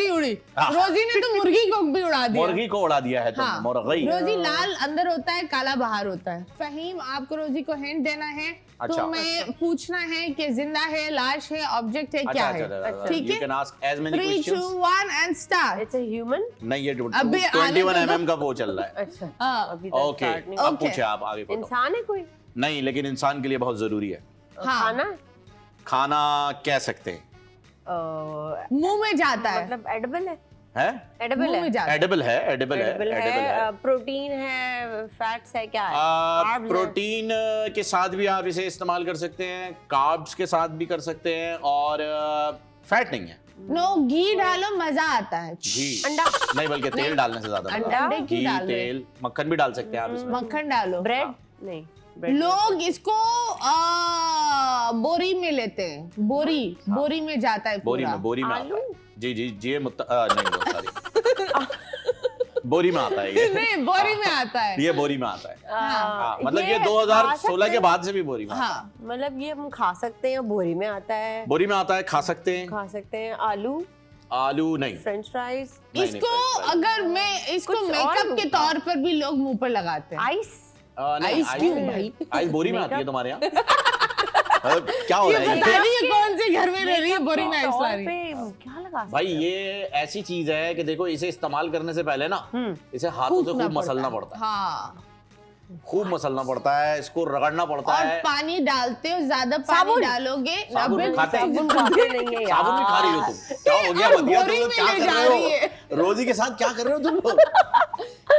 उड़ी। रोजी ने तो मुर्गी को भी उड़ा दिया, मुर्गी को उड़ा दिया है तुमने, मुर्गी। रोजी लाल अंदर होता है, काला बाहर होता है। फहीम, आपको रोजी को हिंट देना है, तो मैं पूछना है कि जिंदा है, लाश है, ऑब्जेक्ट है, क्या है, ठीक है? 3, 2, 1 and start. It's a human? नहीं, ये 21 mm का वो चल रहा है। अच्छा, अभी ओके, अब पूछे आप आगे। इंसान है कोई? नहीं, लेकिन इंसान के लिए बहुत जरूरी है। खाना कह सकते हैं, मुंह में जाता है, मतलब एडिबल है? एडिबल है, प्रोटीन है, फैट्स है, क्या है? प्रोटीन के साथ भी आप इसे इस्तेमाल कर सकते हैं, कार्ब्स के साथ भी कर सकते हैं, और फैट नहीं है। नो, घी डालो, मजा आता है। घी? अंडा नहीं, बल्कि तेल डालने से ज्यादा अंडा, घी, तेल, मक्खन भी डाल सकते हैं आप इसमें। मक्खन डालो। ब्रेड नहीं, लोग इसको बोरी में लेते हैं, बोरी में जाता है, बोरी में आता है। जी नहीं, सॉरी, बोरी में आता है ये। नहीं, बोरी में आता है, ये बोरी में आता है। मतलब ये 2016 के बाद से भी बोरी में आता है। मतलब ये हम खा सकते हैं, बोरी में आता है, बोरी में आता है, खा सकते हैं। आलू नहीं, फ्रेंच फ्राइज। इसको अगर मैं इसको मेकअप के तौर पर भी लोग मुंह पर लगाते हैं। आइस क्यों भाई? आइस बोरी में आती है तुम्हारे यहाँ? क्या हो रहा है? ये कौन से घर में रह रही है बोरी में आइस ला रही है? क्या लगा भाई, ये ऐसी चीज है कि देखो, इसे इस्तेमाल करने से पहले ना इसे हाथों से खूब मसलना पड़ता है। हाँ, खूब मसलना पड़ता है, इसको रगड़ना पड़ता और है। पानी डालते हो, ज्यादा पानी डालोगे, साबुन भी खाते हैं? नहीं है यार, साबुन भी खा रही हो तुम? क्या हो गया बतिया, तुम लोग क्या कर रहे हो? रोजी के साथ क्या कर रहे हो तुम लोग?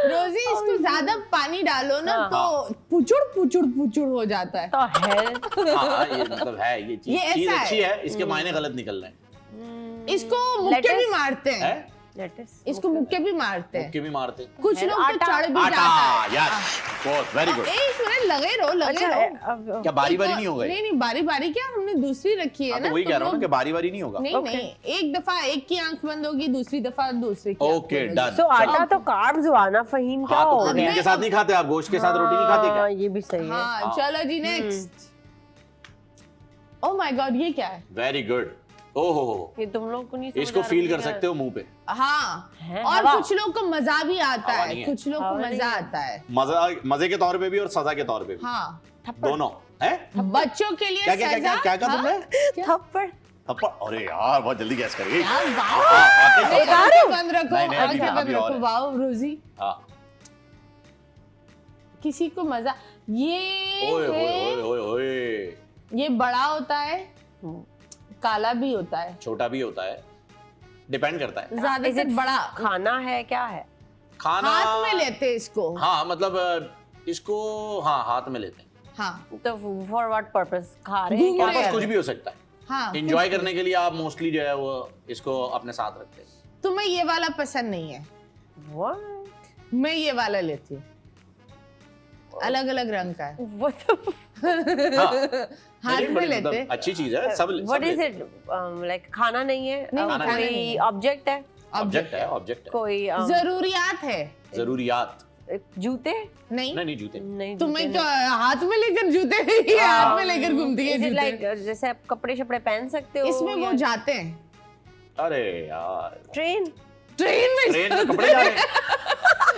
रोजी, इसको ज्यादा पानी डालो ना तो पुचुड़ हो जाता है। तो है ये मतलब है, ये चीज अच्छी है, इसके मायने गलत निकल रहे हैं। इसको मुक्के भी मारते हैं, इसको मुक्के भी मारते हैं, कुछ लोग तो चढ़ भी जाता है। यस, बहुत वेरी गुड। एक मिनट, लगे रहो। क्या बारी नहीं होगा? नहीं, बारी क्या, हमने दूसरी रखी है ना, तो वही कह रहा हूँ ना कि बारी नहीं होगा। नहीं, एक दफा एक की आंख बंद होगी, दूसरी दफा दूसरी की। Okay, done. सो आटा तो कार्ब्स हुआ ना फहीम, क्या हो गया? प्रोटीन के साथ नहीं खाते आप, गोश्त के साथ रोटी नहीं खाते क्या? ये भी सही है। हाँ, चलो जी, नेक्स्ट। ओह माय गॉड, ये क्या है? Very good. ओहो, ये तुम लोग को नहीं समझ इसको फील कर सकते हो मुंह पे। हाँ, और कुछ लोग को मजा भी आता है, कुछ लोग को मजा आता है, मजे के तौर पे भी और सजा के तौर पे भी। हाँ, दोनों है। बच्चों के लिए क्या तुमने? थप्पड़। अरे यार, बहुत जल्दी गैस कर गई। बंद रखो, वाओ रोजी, किसी को मजा। ये बड़ा होता है, काला भी होता है, छोटा भी होता है, डिपेंड करता है। ज्यादा से बड़ा खाना है, क्या है? खाना हाथ में लेते हैं इसको। हाँ, मतलब इसको हाथ में लेते हैं। हाँ, तो फॉर व्हाट पर्पस खा रहे हैं? पर्पस कुछ भी हो सकता है। हाँ एंजॉय करने के लिए आप मोस्टली जो है वो इसको अपने साथ रखते हैं। तुम्हें ये वाला पसंद नहीं है, What? मैं ये वाला लेती हूँ, अलग अलग रंग का है। What the हाथ नहीं, में बड़ी लेते मतलब अच्छी चीज है, सब What is लेते it? Like खाना नहीं है? नहीं, खाना नहीं कोई है। ऑब्जेक्ट है? ऑब्जेक्ट है, ऑब्जेक्ट है, कोई जरूरियात है। जरूरियात। जूते? नहीं नहीं जूते नहीं, तुम्हें जूते क्या हाथ में लेकर जूते ये हाथ में लेकर घूमती है Is it जूते। like जैसे आप कपड़े शपड़े पहन सकते हो? इसमें वो या जाते हैं अरे यार ट्रेन? ट्रेन में। ट्रेन में कपड़े जा रहे हैं,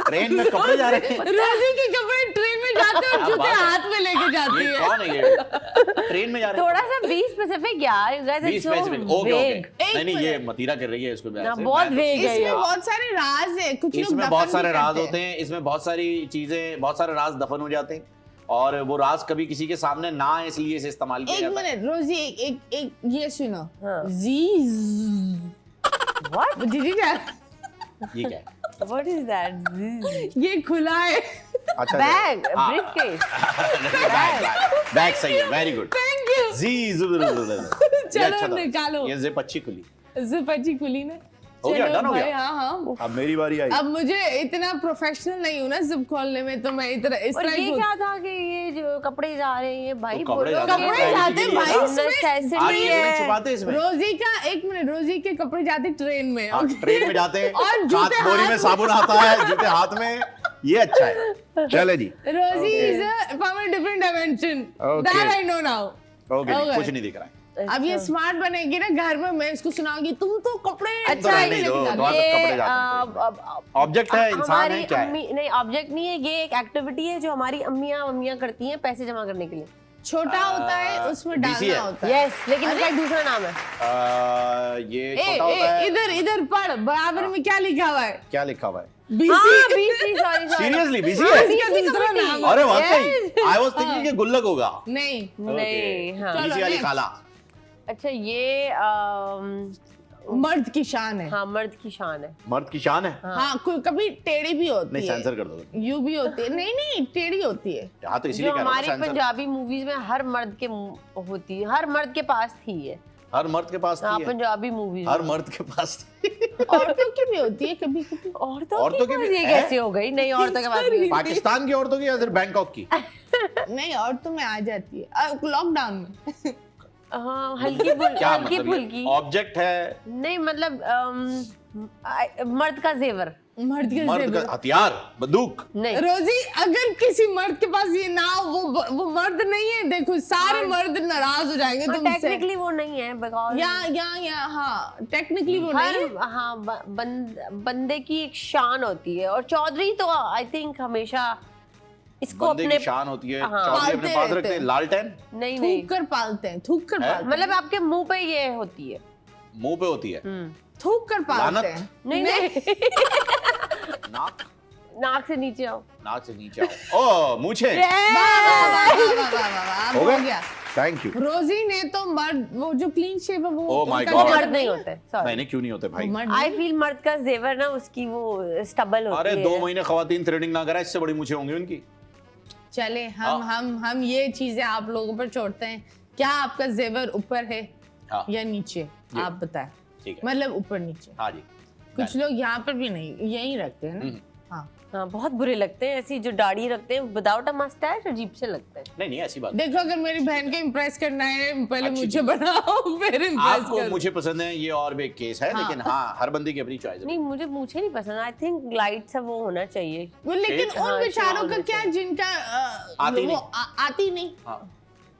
ट्रेन में कपड़े जा रहे हैं। रोजी के कपड़े ट्रेन में जाते हैं और क्या जूते बात है? हाथ में लेके जाती ये है। कौन है ये? ट्रेन में जा रहे हैं। थोड़ा सा बी स्पेसिफिक यार, you guys are 20 so specific, okay vague. Okay. नहीं नहीं, ये मतीरा कर रही है इसको ना, वैसे। बहुत मैं तो- vague है इसमें ये। बहुत सारे राज है, कुछ लोग इसमें दफन बहुत भी सारे राज करते होते हैं, इसमें बहुत सारी चीजें, बहुत सारे राज दफन हो जाते हैं और वो राज कभी किसी के सामने ना आए इसलिए इसे इस्तेमाल किया एक जाता है। मिनट रोजी, एक ये सुनो। हाँ। What? दीदी क्या ये क्या है? What is that? ये खुला है। अच्छा Bag, हाँ। briefcase. बैग सही है, वेरी गुड। Thank you. चलो निकालो। ये जिप अच्छी खुली। जिप अच्छी खुली ना। हो गया, चलो done हो भाई, गया? हाँ हाँ। अब मेरी बारी आई। अब मुझे इतना प्रोफेशनल नहीं हूँ ना जिप खोलने में, तो मैं इतना इस और तरह ये ही क्या था कि ये जो कपड़े जा रहे हैं ये भाई तो कपड़े बोलो जाते हैं, कपड़े privacy जाते के लिए भाई ना। इसमें। necessity आगे इसमें है। छुपाते हैं इसमें। रोजी का एक मिनट, रोजी के कपड़े जाते ट्रेन में। हाँ, ट्रेन में जाते हैं, और जूते हाथ बोरी में हाथ साबुन आता है, जूते हाथ में, ये अच्छा है। चले जी। रोजी is from a different dimension. Okay. That I know now. Okay Okay. कुछ नहीं दिख रहा है। अब ये स्मार्ट बनेगी ना घर में, मैं इसको सुनाऊंगी तुम तो कपड़े अच्छा, ट्रेन में नहीं लेके दो, जाते तो हो। कपड़े जाते हैं। ऑब्जेक्ट है, इंसान है, क्या है? नहीं ऑब्जेक्ट नहीं है, ये एक एक्टिविटी है जो हमारी अम्मियां करती हैं पैसे जमा करने के लिए। छोटा होता है, उसमें DC डालना है। होता है। यस, लेकिन इसका एक दूसरा नाम है। ये ए, छोटा होता है। इधर इधर पढ़, बराबर में क्या लिखा हुआ है? क्या लिखा हुआ है? BC। हाँ, BC, सॉरी सीरियसली बीसी हाँ, है? इसका दूसरा नाम है। अरे वाकई, आई वाज थिंकिंग कि गुल्लक होगा। नहीं, नहीं, हाँ। बीसी वाली next. खाला। अच्छा ये मर्द की शान है। हाँ मर्द की शान है। मर्द की शान है। हाँ, कभी टेढ़ी भी होती नहीं है, सेंसर कर दो। यू भी होती है, नहीं नहीं टेढ़ी होती है। हाँ तो जो इसीलिए कह रहा हूँ हमारी सेंसर। पंजाबी मूवीज में हर मर्द के होती है, हर मर्द के पास थी ये। हर मर्द के पास हाँ थी है। पंजाबी मूवीज हर मर्द के पास थी। औरतों की भी होती है कभी कभी। औरतों औरतों की की पास भी ये है? कैसे हो गई? नहीं औरतों के पास नहीं। पाकिस्तान की औरतों की या फिर बैंकॉक की? नहीं, औरतों में आ जाती है लॉकडाउन में। हाँ हल्की क्या हल्की मतलब फुल्की। ऑब्जेक्ट है? नहीं मतलब मर्द का जेवर। मर्द के मर्द जेवर। का हथियार, बंदूक। नहीं रोजी, अगर किसी मर्द के पास ये ना हो, वो मर्द नहीं है। देखो सारे मर्द नाराज हो जाएंगे तुमसे। टेक्निकली वो नहीं है बिकॉज या हाँ, टेक्निकली वो नहीं है। हर हाँ बंदे की एक शान होती है और चौधरी तो आई थिंक हमेशा इसको बंदे अपने की शान होती है, हाँ। चौधरी अपने पालते पास रहते रखते हैं। हैं। लालटेन नहीं नहीं थूक कर पालते हैं, थूक कर है? पालते हैं। मतलब आपके मुंह पे ये होती है। मुंह पे होती है। थूक कर पालते लानत? हैं। नहीं नहीं नाक, नाक से नीचे आओ। नाक से नीचे आओ। ओ मूछे। वाह, हो हो गया? गया। Thank you. रोजी ने तो मर्द, वो जो क्लीन शेव है वो Oh my उनका वो God. जेवर मर्द नहीं होते सॉरी। मैंने क्यों नहीं होते भाई? वो मर्द आई नहीं। फील मर्द का जेवर ना उसकी वो स्टबल होती अरे है। 2 महीने खवातीन थ्रेडिंग ना करा, इससे बड़ी मूछें होंगी उनकी। चले हम ये चीजें आप लोगों पर छोड़ते हैं। क्या आपका जेवर ऊपर है हाँ या नीचे? आप बताएं। ठीक है। मतलब ऊपर नीचे। हाँ जी। कुछ लोग यहाँ पर भी नहीं, यही रखते हैं ना। हाँ, हाँ बहुत बुरे लगते हैं ऐसी जो दाढ़ी रखते हैं विदाउट अ मस्टैच, अजीब से लगते हैं। नहीं नहीं ऐसी बात देखो अगर मेरी बहन को इम्प्रेस करना है, पहले अच्छी मुझे चीज़। बनाओ फिर इम्प्रेस आपको करो। मुझे पसंद है ये और भी एक केस है, हाँ। लेकिन हाँ हर बंदे की अपनी चॉइस है। नहीं मुझे नहीं पसंद। आई थिंक लाइट सा वो होना चाहिए। लेकिन ठीक, उन हाँ, बेचारों शाम का में क्या, जिनका आती नहीं। आती नहीं, हाँ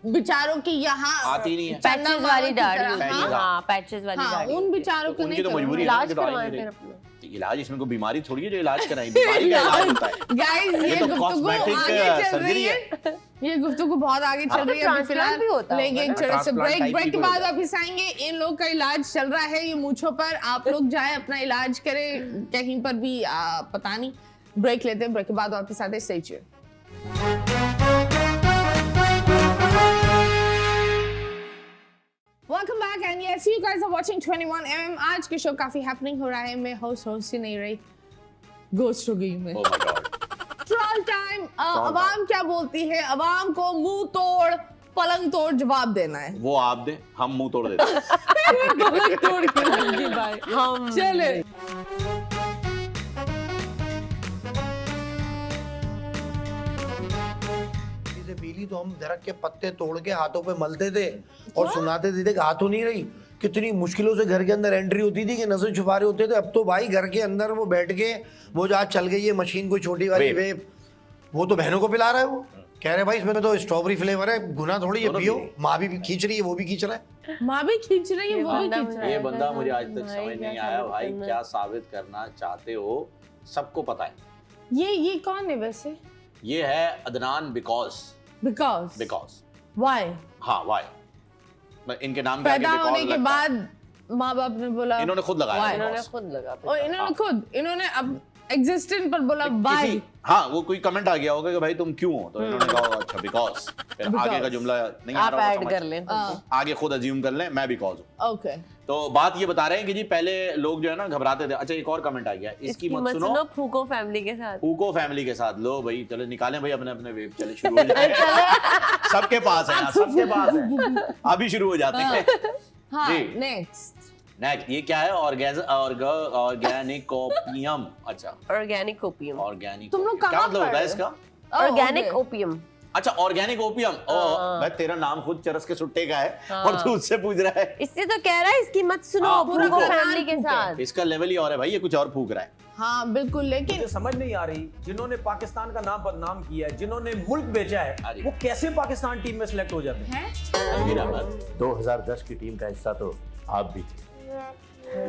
बेचारों की यहाँ आती नहीं है। चंदा पैचेस मामा वाली की दाढ़ी तरह, होती है। हाँ। हाँ पैचेस वाली हाँ, दाढ़ी उन होती है। बेचारों को उनकी नहीं तो करो। मजबूरी है। इलाज उनकी तो आएंगे करवाएं नहीं। फिर अपना। तो इलाज, इसमें कोई बीमारी थोड़ी है जो इलाज कराएं। बीमारी का इलाज होता है। गाइस ये ये तो गुफ्तगू cosmetic आगे चल surgery रही है। ये गुफ्तगू बहुत आगे चल अब रही तो है अभी फिलहाल। transplant भी होता होगा लेकिन ना? छोटे से Transplant type ब्रेक भी के कोई बाद होता है। वापिस आएंगे। इन लोग का इलाज चल रहा है ये मूंछों पर। आप लोग जाए अपना इलाज करें कहीं पर भी, पता नहीं। ब्रेक लेते हैं, ब्रेक के बाद वापिस आते हैं। Stay tuned. Welcome back and yes, you guys are watching 21mm। आज के शो काफी हैपनिंग हो रहा है। मैं होस्ट ही नहीं रही, गोस्ट हो गई मैं। Oh my God। Troll time. अवाम क्या बोलती है? अवाम को मुंह तोड़ पलंग तोड़ जवाब देना है। वो आप दे, हम मुंह तोड़ देते हैं। पलंग तोड़ के देंगे भाई। हम चले से पीली तो हम दरख्त के पत्ते तोड़ के हाथों पे मलते थे और सुनाते थे, देख हाथों नहीं रही, कितनी मुश्किलों से घर के अंदर एंट्री होती थी कि नजर छुपारे होते थे। अब तो भाई घर के अंदर वो बैठ के वो जो आज चल गई है मशीन कोई छोटी वाली वेप, वो तो बहनों को पिला रहा है। वो कह रहे भाई इसमें तो स्ट्रॉबेरी फ्लेवर है, गुना थोड़ी है, पियो। माँ भी खींच रही है, वो भी खींच रहा है, माँ भी खींच रही है, वो भी खींच रहा है। ये बंदा मुझे आज तक समझ नहीं आया भाई, क्या साबित करना चाहते हो? सबको पता है। ये कौन है वैसे? ये है अदनान बिकॉज व्हाई? हाँ व्हाई, इनके नाम के आगे पैदा होने because के लगता है। बाद माँ बाप ने बोला, इन्होंने खुद लगाया Why? इन्होंने because। खुद लगा और इन्होंने अब एग्जिस्टेंट पर बोला व्हाई। किसी हाँ वो कोई कमेंट आ गया होगा कि भाई तुम क्यों हो, तो इन्होंने कहा होगा अच्छा बिकॉज, फिर आगे का जुमला नहीं आ आप रहा होगा ऐड समझ। कर लें आगे खुद अज्यूम कर लें मैं बिकॉज हूँ। ओके, तो बात ये बता रहे हैं कि जी पहले लोग जो है ना घबराते थे। अच्छा एक और कमेंट आ गया, इसकी मत सुनो फूको फैमिली के साथ। फूको फैमिली के साथ। लो भाई चलो निकालें भाई अपने अपने वेब, चले शुरू हो जाए। सबके पास है यार, सबके पास है, अभी शुरू हो जाते हैं। हाँ जी। नेक्स्ट। नेक्स्ट ये क्या है? Organic opium. अच्छा ऑर्गेनिक ओपियम। ऑर्गेनिक, तुम लोग क्या कहाँ मतलब होता है पढ़ इसका? Organic opium. अच्छा ऑर्गेनिक ओपियम। भाई तेरा नाम खुद चरस के सुट्टे का है और तू उससे पूछ रहा है। इससे तो कह रहा है इसकी मत सुनो हाँ, फूको फूको। फैमिली के साथ। इसका लेवल ही और है भाई, ये कुछ और फूक रहा है। हाँ बिल्कुल, लेकिन मुझे समझ नहीं आ रही जिन्होंने पाकिस्तान का नाम बदनाम किया है, जिन्होंने मुल्क बेचा है, वो कैसे पाकिस्तान टीम में सिलेक्ट हो जाते हैं? 2010 की टीम का हिस्सा तो आप भी थे।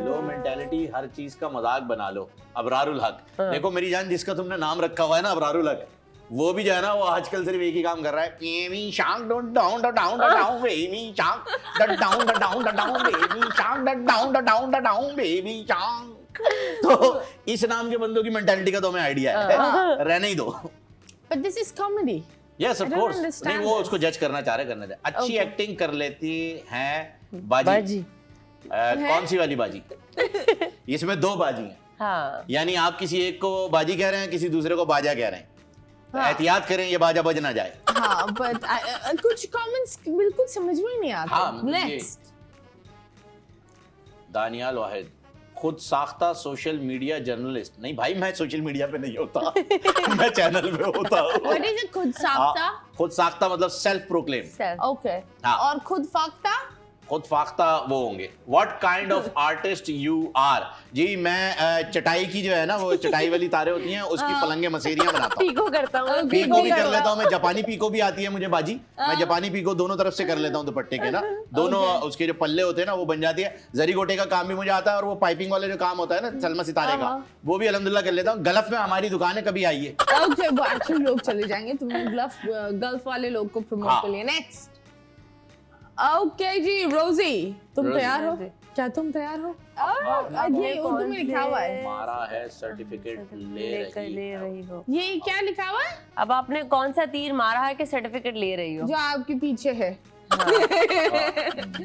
लो मेंटालिटी, हर चीज का मजाक बना लो। अबरारुल हक, देखो मेरी जान, जिसका तुमने नाम रखा हुआ है ना अबरारुल हक, वो भी जो है ना वो आजकल सिर्फ एक ही काम कर रहा है, baby shark dot down dot down dot down baby shark dot down dot down dot down baby shark dot down dot down dot down baby shark. तो इस नाम के बंदों की मेंटालिटी का तो हमें आइडिया है, रहने ही दो। But this is comedy. Yes of I don't course, understand नहीं वो this. उसको जज करना चाह रहे, करने दे। अच्छी Okay. एक्टिंग कर लेती हैं बाजी। कौन सी वाली बाजी? इसमें दो बाजी हैं। हाँ। यानी आप किसी एक को बाजी कह रहे हैं, किसी दूसरे को बाजा कह रहे हैं। तो एहतियात करें ये बाजा बज ना जाए। हाँ बट कुछ कमेंट्स बिल्कुल समझ में नहीं आते। हाँ, मतलब ये- नेक्स्ट। दानियाल वाहिद, खुद साख्ता सोशल मीडिया जर्नलिस्ट। नहीं भाई मैं सोशल मीडिया पे नहीं होता, मैं चैनल पे होता हूँ। What is it? खुद साख्ता? खुद साख्ता मतलब सेल्फ प्रोक्लेम। ओके, हाँ। और खुद फाख्ता? खुद फाख्ता वो होंगे। What kind of artist you are? जी मैं चटाई की जो है ना वो चटाई वाली तारे होती हैं उसकी पलंगे मसेरियां बनाता हूँ। पीको करता हूँ। पीको भी कर लेता हूँ मैं, जापानी पीको भी आती है मुझे बाजी। मैं जापानी पीको दोनों तरफ से कर लेता हूँ दुपट्टे के ना, दोनों उसके जो पल्ले होते हैं ना वो बन जाती है। जरी गोटे का काम भी मुझे आता है और वो पाइपिंग वाले जो काम होता है ना सलमा सितारे का, वो भी अल्हम्दुलिल्लाह कर लेता हूँ। गल्फ में हमारी दुकान है, कभी आइए। ओके, वो एक्चुअली लोग चले जाएंगे, तुम गल्फ वाले लोग को प्रमोट हाँ। कर लिए। नेक्स्ट। ओके जी, रोजी तुम रोजी। तैयार हो? क्या तुम तैयार हो? ये उर्दू में लिखा हुआ है। हमारा है सर्टिफिकेट ले रही हो। ये क्या लिखा हुआ है? अब आपने कौन सा तीर मारा है कि सर्टिफिकेट ले रही हो? जो आपके पीछे है।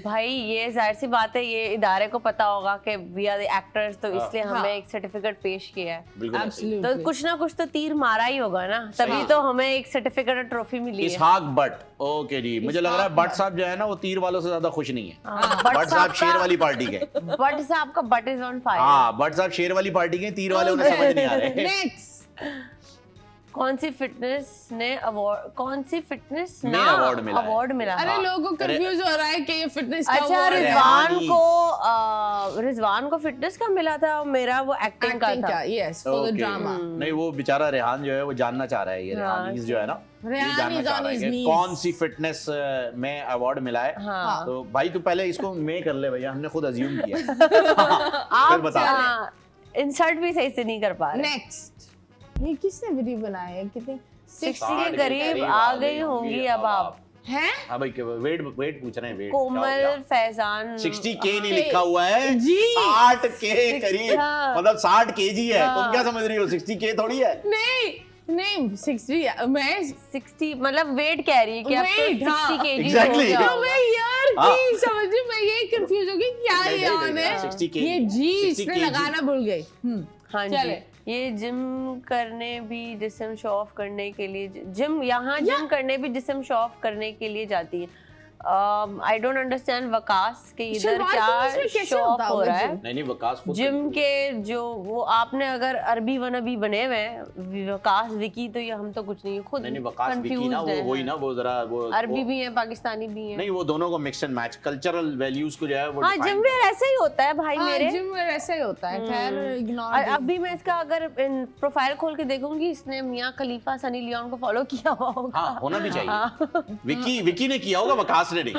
भाई ये जाहिर सी बात है, ये इदारे को पता होगा कि वी आर द एक्टर्स, तो इसलिए हाँ। हमें एक सर्टिफिकेट पेश किया है। बिल्कुल ऐसे ही। तो कुछ ना कुछ तो तीर मारा ही होगा ना, तभी तो हमें एक सर्टिफिकेट और ट्रॉफी मिली है। इसहाक बट, ओके जी। मुझे लग रहा है बट साहब जो है ना वो तीर वालों से ज्यादा खुश नहीं है। बट बट साहब शेर वाली पार्टी के। बट साहब का बट इज ऑन फायर। हाँ बट साहब शेर वाली पार्टी के, तीर वाले उन्हें समझ नहीं आ रहे। नेक्स्ट। कौन सी फिटनेस ने अवार्ड में award मिला है। अवार्ड मिला है। अरे लोगों को कंफ्यूज हो रहा है कि ये फिटनेस का अच्छा, award है। रिजवान को फिटनेस का मिला था, मेरा वो एक्टिंग का Acting था। का, yes, for the Okay. drama. नहीं वो बेचारा रेहान जो है वो जानना चाह रहा है, ये रेहानीज जो है ना ये रेहान जानना is चाह on रहा है his कि knees. कौन सी फिटनेस में अवार्ड मिला है। हाँ। तो भाई तू पहले इसको मैं कर ले भैया, हमने खुद अज्यूम किया। फिर बता दे। इंसर्ट भी सही से नहीं कर पा रहे। नेक्स्ट। ये किसने वीडियो बनाया है? कितनी 60 के करीब आ गई होंगी अब आप। हैं? हाँ भाई वेट पूछ रहे हैं, वेट कोमल फैजान 60K नहीं लिखा हुआ है जी। 60K करीब, हाँ। मतलब 60 kg है। तुम क्या समझ रही हो 60K थोड़ी है। नहीं 60, मैं 60 मतलब वेट कह रही है कि अब तो Weight, 60 हाँ। kg Exactly. हो गया तो मैं यार हाँ। की समझ रही, मैं ये कंफ्यूज हो गई क्या नहीं, ये नहीं, ऑन नहीं, है। 60 kg, ये जी 60 इसने kg। लगाना भूल गई। हाँ जी। चले ये जिम करने भी जिस्म शो ऑफ करने के लिए जिम करने भी जिस्म शो ऑफ करने के लिए जाती है। आई डोंट अंडरस्टैंड वकास के इधर शिलवार क्या कमीज में कैसे शो ऑफ होता हो होगा रहा है। जिम? नहीं वकास को जिम के जो वो आपने अगर अरबी वनबी बने हुए हैं वकास विकी तो ये हम तो कुछ नहीं खुद नहीं वकास विकी ना वो वही ना वो जरा वो अरबी भी है पाकिस्तानी भी है। नहीं वो दोनों को mix and match cultural values को जो है वो हाँ define जिम वेयर ऐसे ही होता है भाई मेरे। जिम वेयर ऐसा ही होता है। खैर इग्नोर। और अभी मैं इसका अगर प्रोफाइल खोल के देखूंगी इसने मियां खलीफा सनी लियोन को फॉलो किया हुआ होगा। हाँ होना भी चाहिए। विकी ने किया होगा वकास ने नहीं।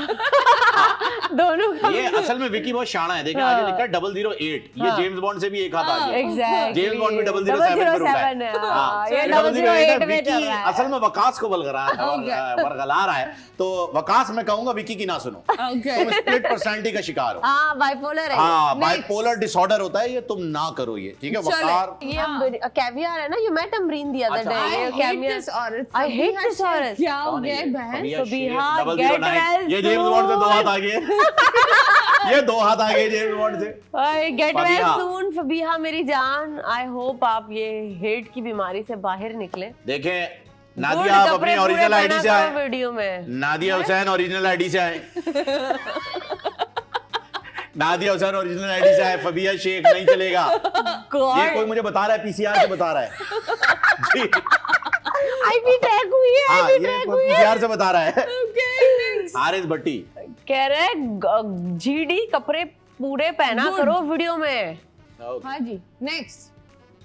दोनों का ये असल में विकी बहुत शाना है। देखिए आगे लिखा है 008 ये जेम्स बॉन्ड से भी एक हाथ आगे। एग्जैक्टली जेम्स बॉन्ड भी 007 पर उठा है। हाँ, ये 008 008 में चल विकी रहा है। असल में वकास को वर्गला रहा है। तो वकास मैं कहूंगा विकी की ना सुनो। तुम स्प्लिट पर्सनालिटी का शिकार हो। हाँ बाइपोलर है हाँ बाइपोलर डिसऑर्डर होता है ये तुम ना करो ये ठीक है वकार। ये कैवियर है ना you met Amreen the other अच्छा, डे I hate this औरत। I hate this औरत। क्या हो कौन है गया ये? बहन? फबिहा फबिहा, शेख, get 009 well ये जेम्स बॉन्ड से 2 हाथ आगे। ये 2 हाथ आगे जेम्स बॉन्ड से। Get well Fabiha. सून फबिहा मेरी जान। आई होप आप ये हेट की बीमारी से बाहर निकले। देखें नादिया आप अपनी ओरिजिनल आईडी से आए। वीडियो में नादिया हुसैन ओरिजिनल आईडी से आए। नादिया हुसैन ओरिजिनल आईडी से आए। फबिहा शेख नहीं चलेगा। ये कोई मुझे बता रहा है पीसीआर से बता रहा है जी। आईपी टैग हुई है हाँ आईपी ये टैग कोई हुई है। पीसीआर से बता रहा है। हारिस भट्टी कह रहे जीडी कपड़े पूरे पहना करो वीडियो में। हाँ जी नेक्स्ट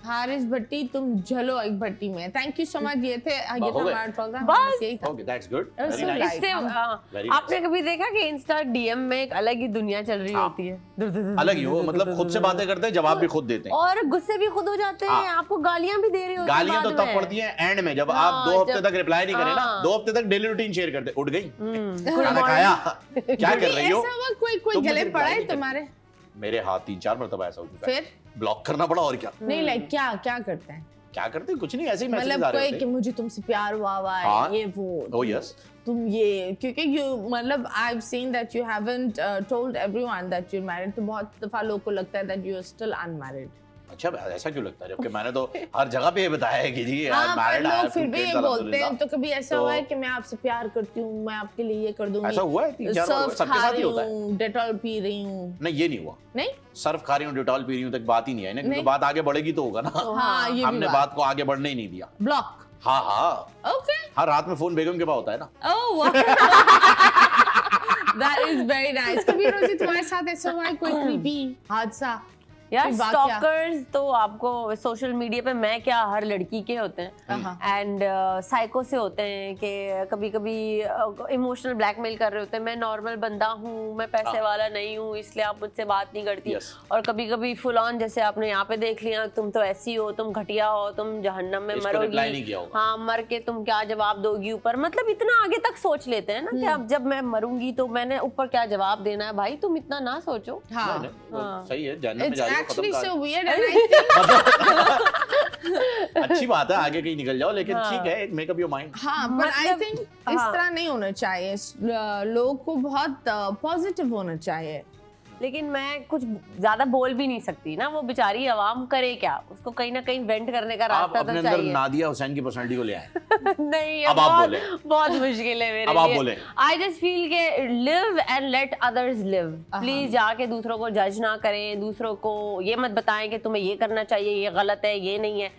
हारिस भट्टी तुम झलो एक भट्टी में। Thank you so much. ये थे ये हो था गए? हमारा प्रोग्राम। बस। यही था। Okay that's good So very nice. nice। इससे Very आपने कभी देखा कि इंस्टा डीएम में एक अलग ही दुनिया चल रही हाँ। होती है। अलग ही वो मतलब खुद से बातें करते हैं जवाब भी खुद देते हैं। और गुस्से भी खुद हो जाते हैं। हाँ। आपको गालियां भी दे रही होती हैं गालियां तो बाद तब में। पड़ती हैं एंड में जब हाँ, आप 2 हफ्ते जब- तक रिप्लाई नहीं करें ना। हाँ। 2 हफ्ते तक डेली रूटीन शेयर करते उठ गई Good खाना morning। खाया क्या कर रही हो। ऐसा हुआ कोई तुम मुझे गले reply पड़ा है नहीं करती। तुम्हारे? मेरे हाथ 3-4 मरतबा ऐसा हो चुका है। फिर ब्लॉक करना पड़ा और क्या नहीं लाइक क्या क्या करते हैं? क्या करते हैं कुछ नहीं ऐसे ही मैसेज मतलब आ रहे कोई होते कि मुझे तुमसे प्यार हुआ है हाँ। ये वो ओह यस तुम ये क्योंकि यू मतलब I've seen that you haven't told everyone that you're married। तो बहुत दफा लोगों को लगता है that you are still unmarried। अच्छा ऐसा क्यों लगता है जबकि मैंने तो हर जगह पे ये बताया है कि जी हाँ पर मैरिड लोग फिर भी ये बोलते हैं। तो कभी ऐसा हुआ है कि मैं आपसे प्यार करती हूँ मैं आपके लिए ये कर दूंगी ऐसा हुआ है 3-4 बार सर्फ सबके खा साथ रही ही होता है। हूँ डेटॉल पी रही हूँ। नहीं ये नहीं हुआ नहीं सर्फ खा रही हूँ डिटॉल पी रही हूँ तक बात ही नहीं है ना क्योंकि नहीं। बात आगे बढ़ेगी तो होगा ना। हाँ ये भी हमने बात को आगे बढ़ने ही नहीं दिया। ब्लॉक। हाँ हाँ ओके हर रात में फोन बेगम के पास होता है ना। Oh that is very nice. कभी रोजी तुम्हारे साथ ऐसा हुआ है कोई क्रीपी हादसा? यार कोई वाकया? स्टॉकर्स तो आपको सोशल मीडिया पे मैं क्या हर लड़की के होते हैं एंड साइको से होते हैं कि कभी कभी इमोशनल ब्लैकमेल कर रहे होते हैं। मैं नॉर्मल बंदा हूँ मैं पैसे वाला नहीं हूँ इसलिए आप मुझसे बात नहीं करती। Yes. और कभी कभी फुल ऑन जैसे आपने यहाँ पे देख लिया तुम तो ऐसी हो तुम घटिया हो तुम जहन्नम में इसको reply नहीं मरोगी। किया होगा। हाँ मर के तुम क्या जवाब दोगी ऊपर मतलब इतना आगे तक सोच लेते हैं ना कि अब जब मैं मरूंगी तो मैंने ऊपर क्या जवाब देना है। भाई तुम इतना ना सोचो। हाँ नहीं, वो सही है जहन्नम में it's जा रही हो actually खत्म so कर। weird and I think अच्छी बात है आगे कहीं निकल जाओ लेकिन हाँ। ठीक है मेक अप योर माइंड। हाँ पर आई मतलब- थिंक इस हाँ। तरह नहीं होना चाहिए। लोगों को बहुत पॉजिटिव होना चाहिए। लेकिन मैं कुछ ज्यादा बोल भी नहीं सकती ना। वो बेचारी आवाम करे क्या उसको कहीं ना कहीं वेंट करने का आप रास्ता अपने तो अंदर चाहिए। नादिया हुसैन की पर्सनालिटी को ले आए। नहीं ये अब आप बहुत बोले। बहुत मुश्किल है मेरे अब आप लिए। बोले। आई जस्ट फील के live and let others live. Please जाके दूसरों को जज ना करें दूसरों को ये मत बताएं कि तुम्हें ये करना चाहिए ये गलत है ये नहीं है।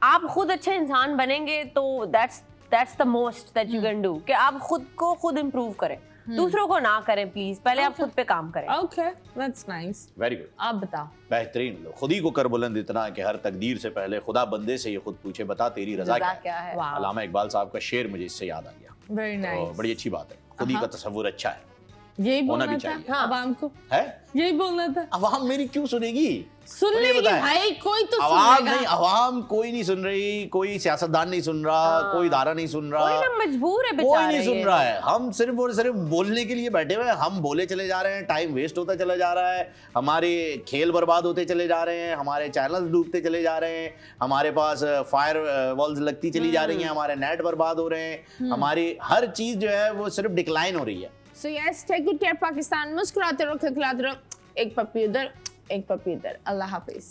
आप खुद अच्छे इंसान बनेंगे तो that's the most that you can do कि आप खुद को खुद इम्प्रूव करें दूसरों को ना करें। प्लीज पहले आप खुद पे काम करें। Okay that's nice. Very good आप बताओ। बेहतरीन लो खुद ही को कर बुलंद इतना कि हर तकदीर से पहले खुदा बंदे से ये खुद पूछे बता तेरी रजा रजा क्या क्या है। है। वाह अल्लामा इकबाल साहब का शेर मुझे इससे याद आ गया। वेरी तो नाइस। बड़ी अच्छी बात है खुद ही का तस्वुर अच्छा है यही होना बोलना भी था चाहिए। आवाम को। है यही बोलना था। अवाम मेरी क्यों सुनेगी। सुन मुझे लेगी बताएं। भाई कोई तो अवाम सुनेगा। नहीं अवाम कोई नहीं सुन रही कोई सियासतदान नहीं सुन रहा कोई इदारा नहीं सुन कोई रहा ना मजबूर है कोई बेचारे नहीं सुन ये रहा लोग। है। हम सिर्फ और सिर्फ बोलने के लिए बैठे हुए हैं। हम बोले चले जा रहे हैं टाइम वेस्ट होता चला जा रहा है हमारे खेल बर्बाद होते चले जा रहे हैं हमारे चैनल डूबते चले जा रहे हैं हमारे पास फायर वॉल्स लगती चली जा रही हैं हमारे नेट बर्बाद हो रहे हैं हमारी हर चीज जो है वो सिर्फ डिक्लाइन हो रही है। So yes, take good care Pakistan. मुस्कुराते रहो खिलखिलाते रहो। एक पप्पी उधर एक पप्पी इधर। अल्लाह हाफिज।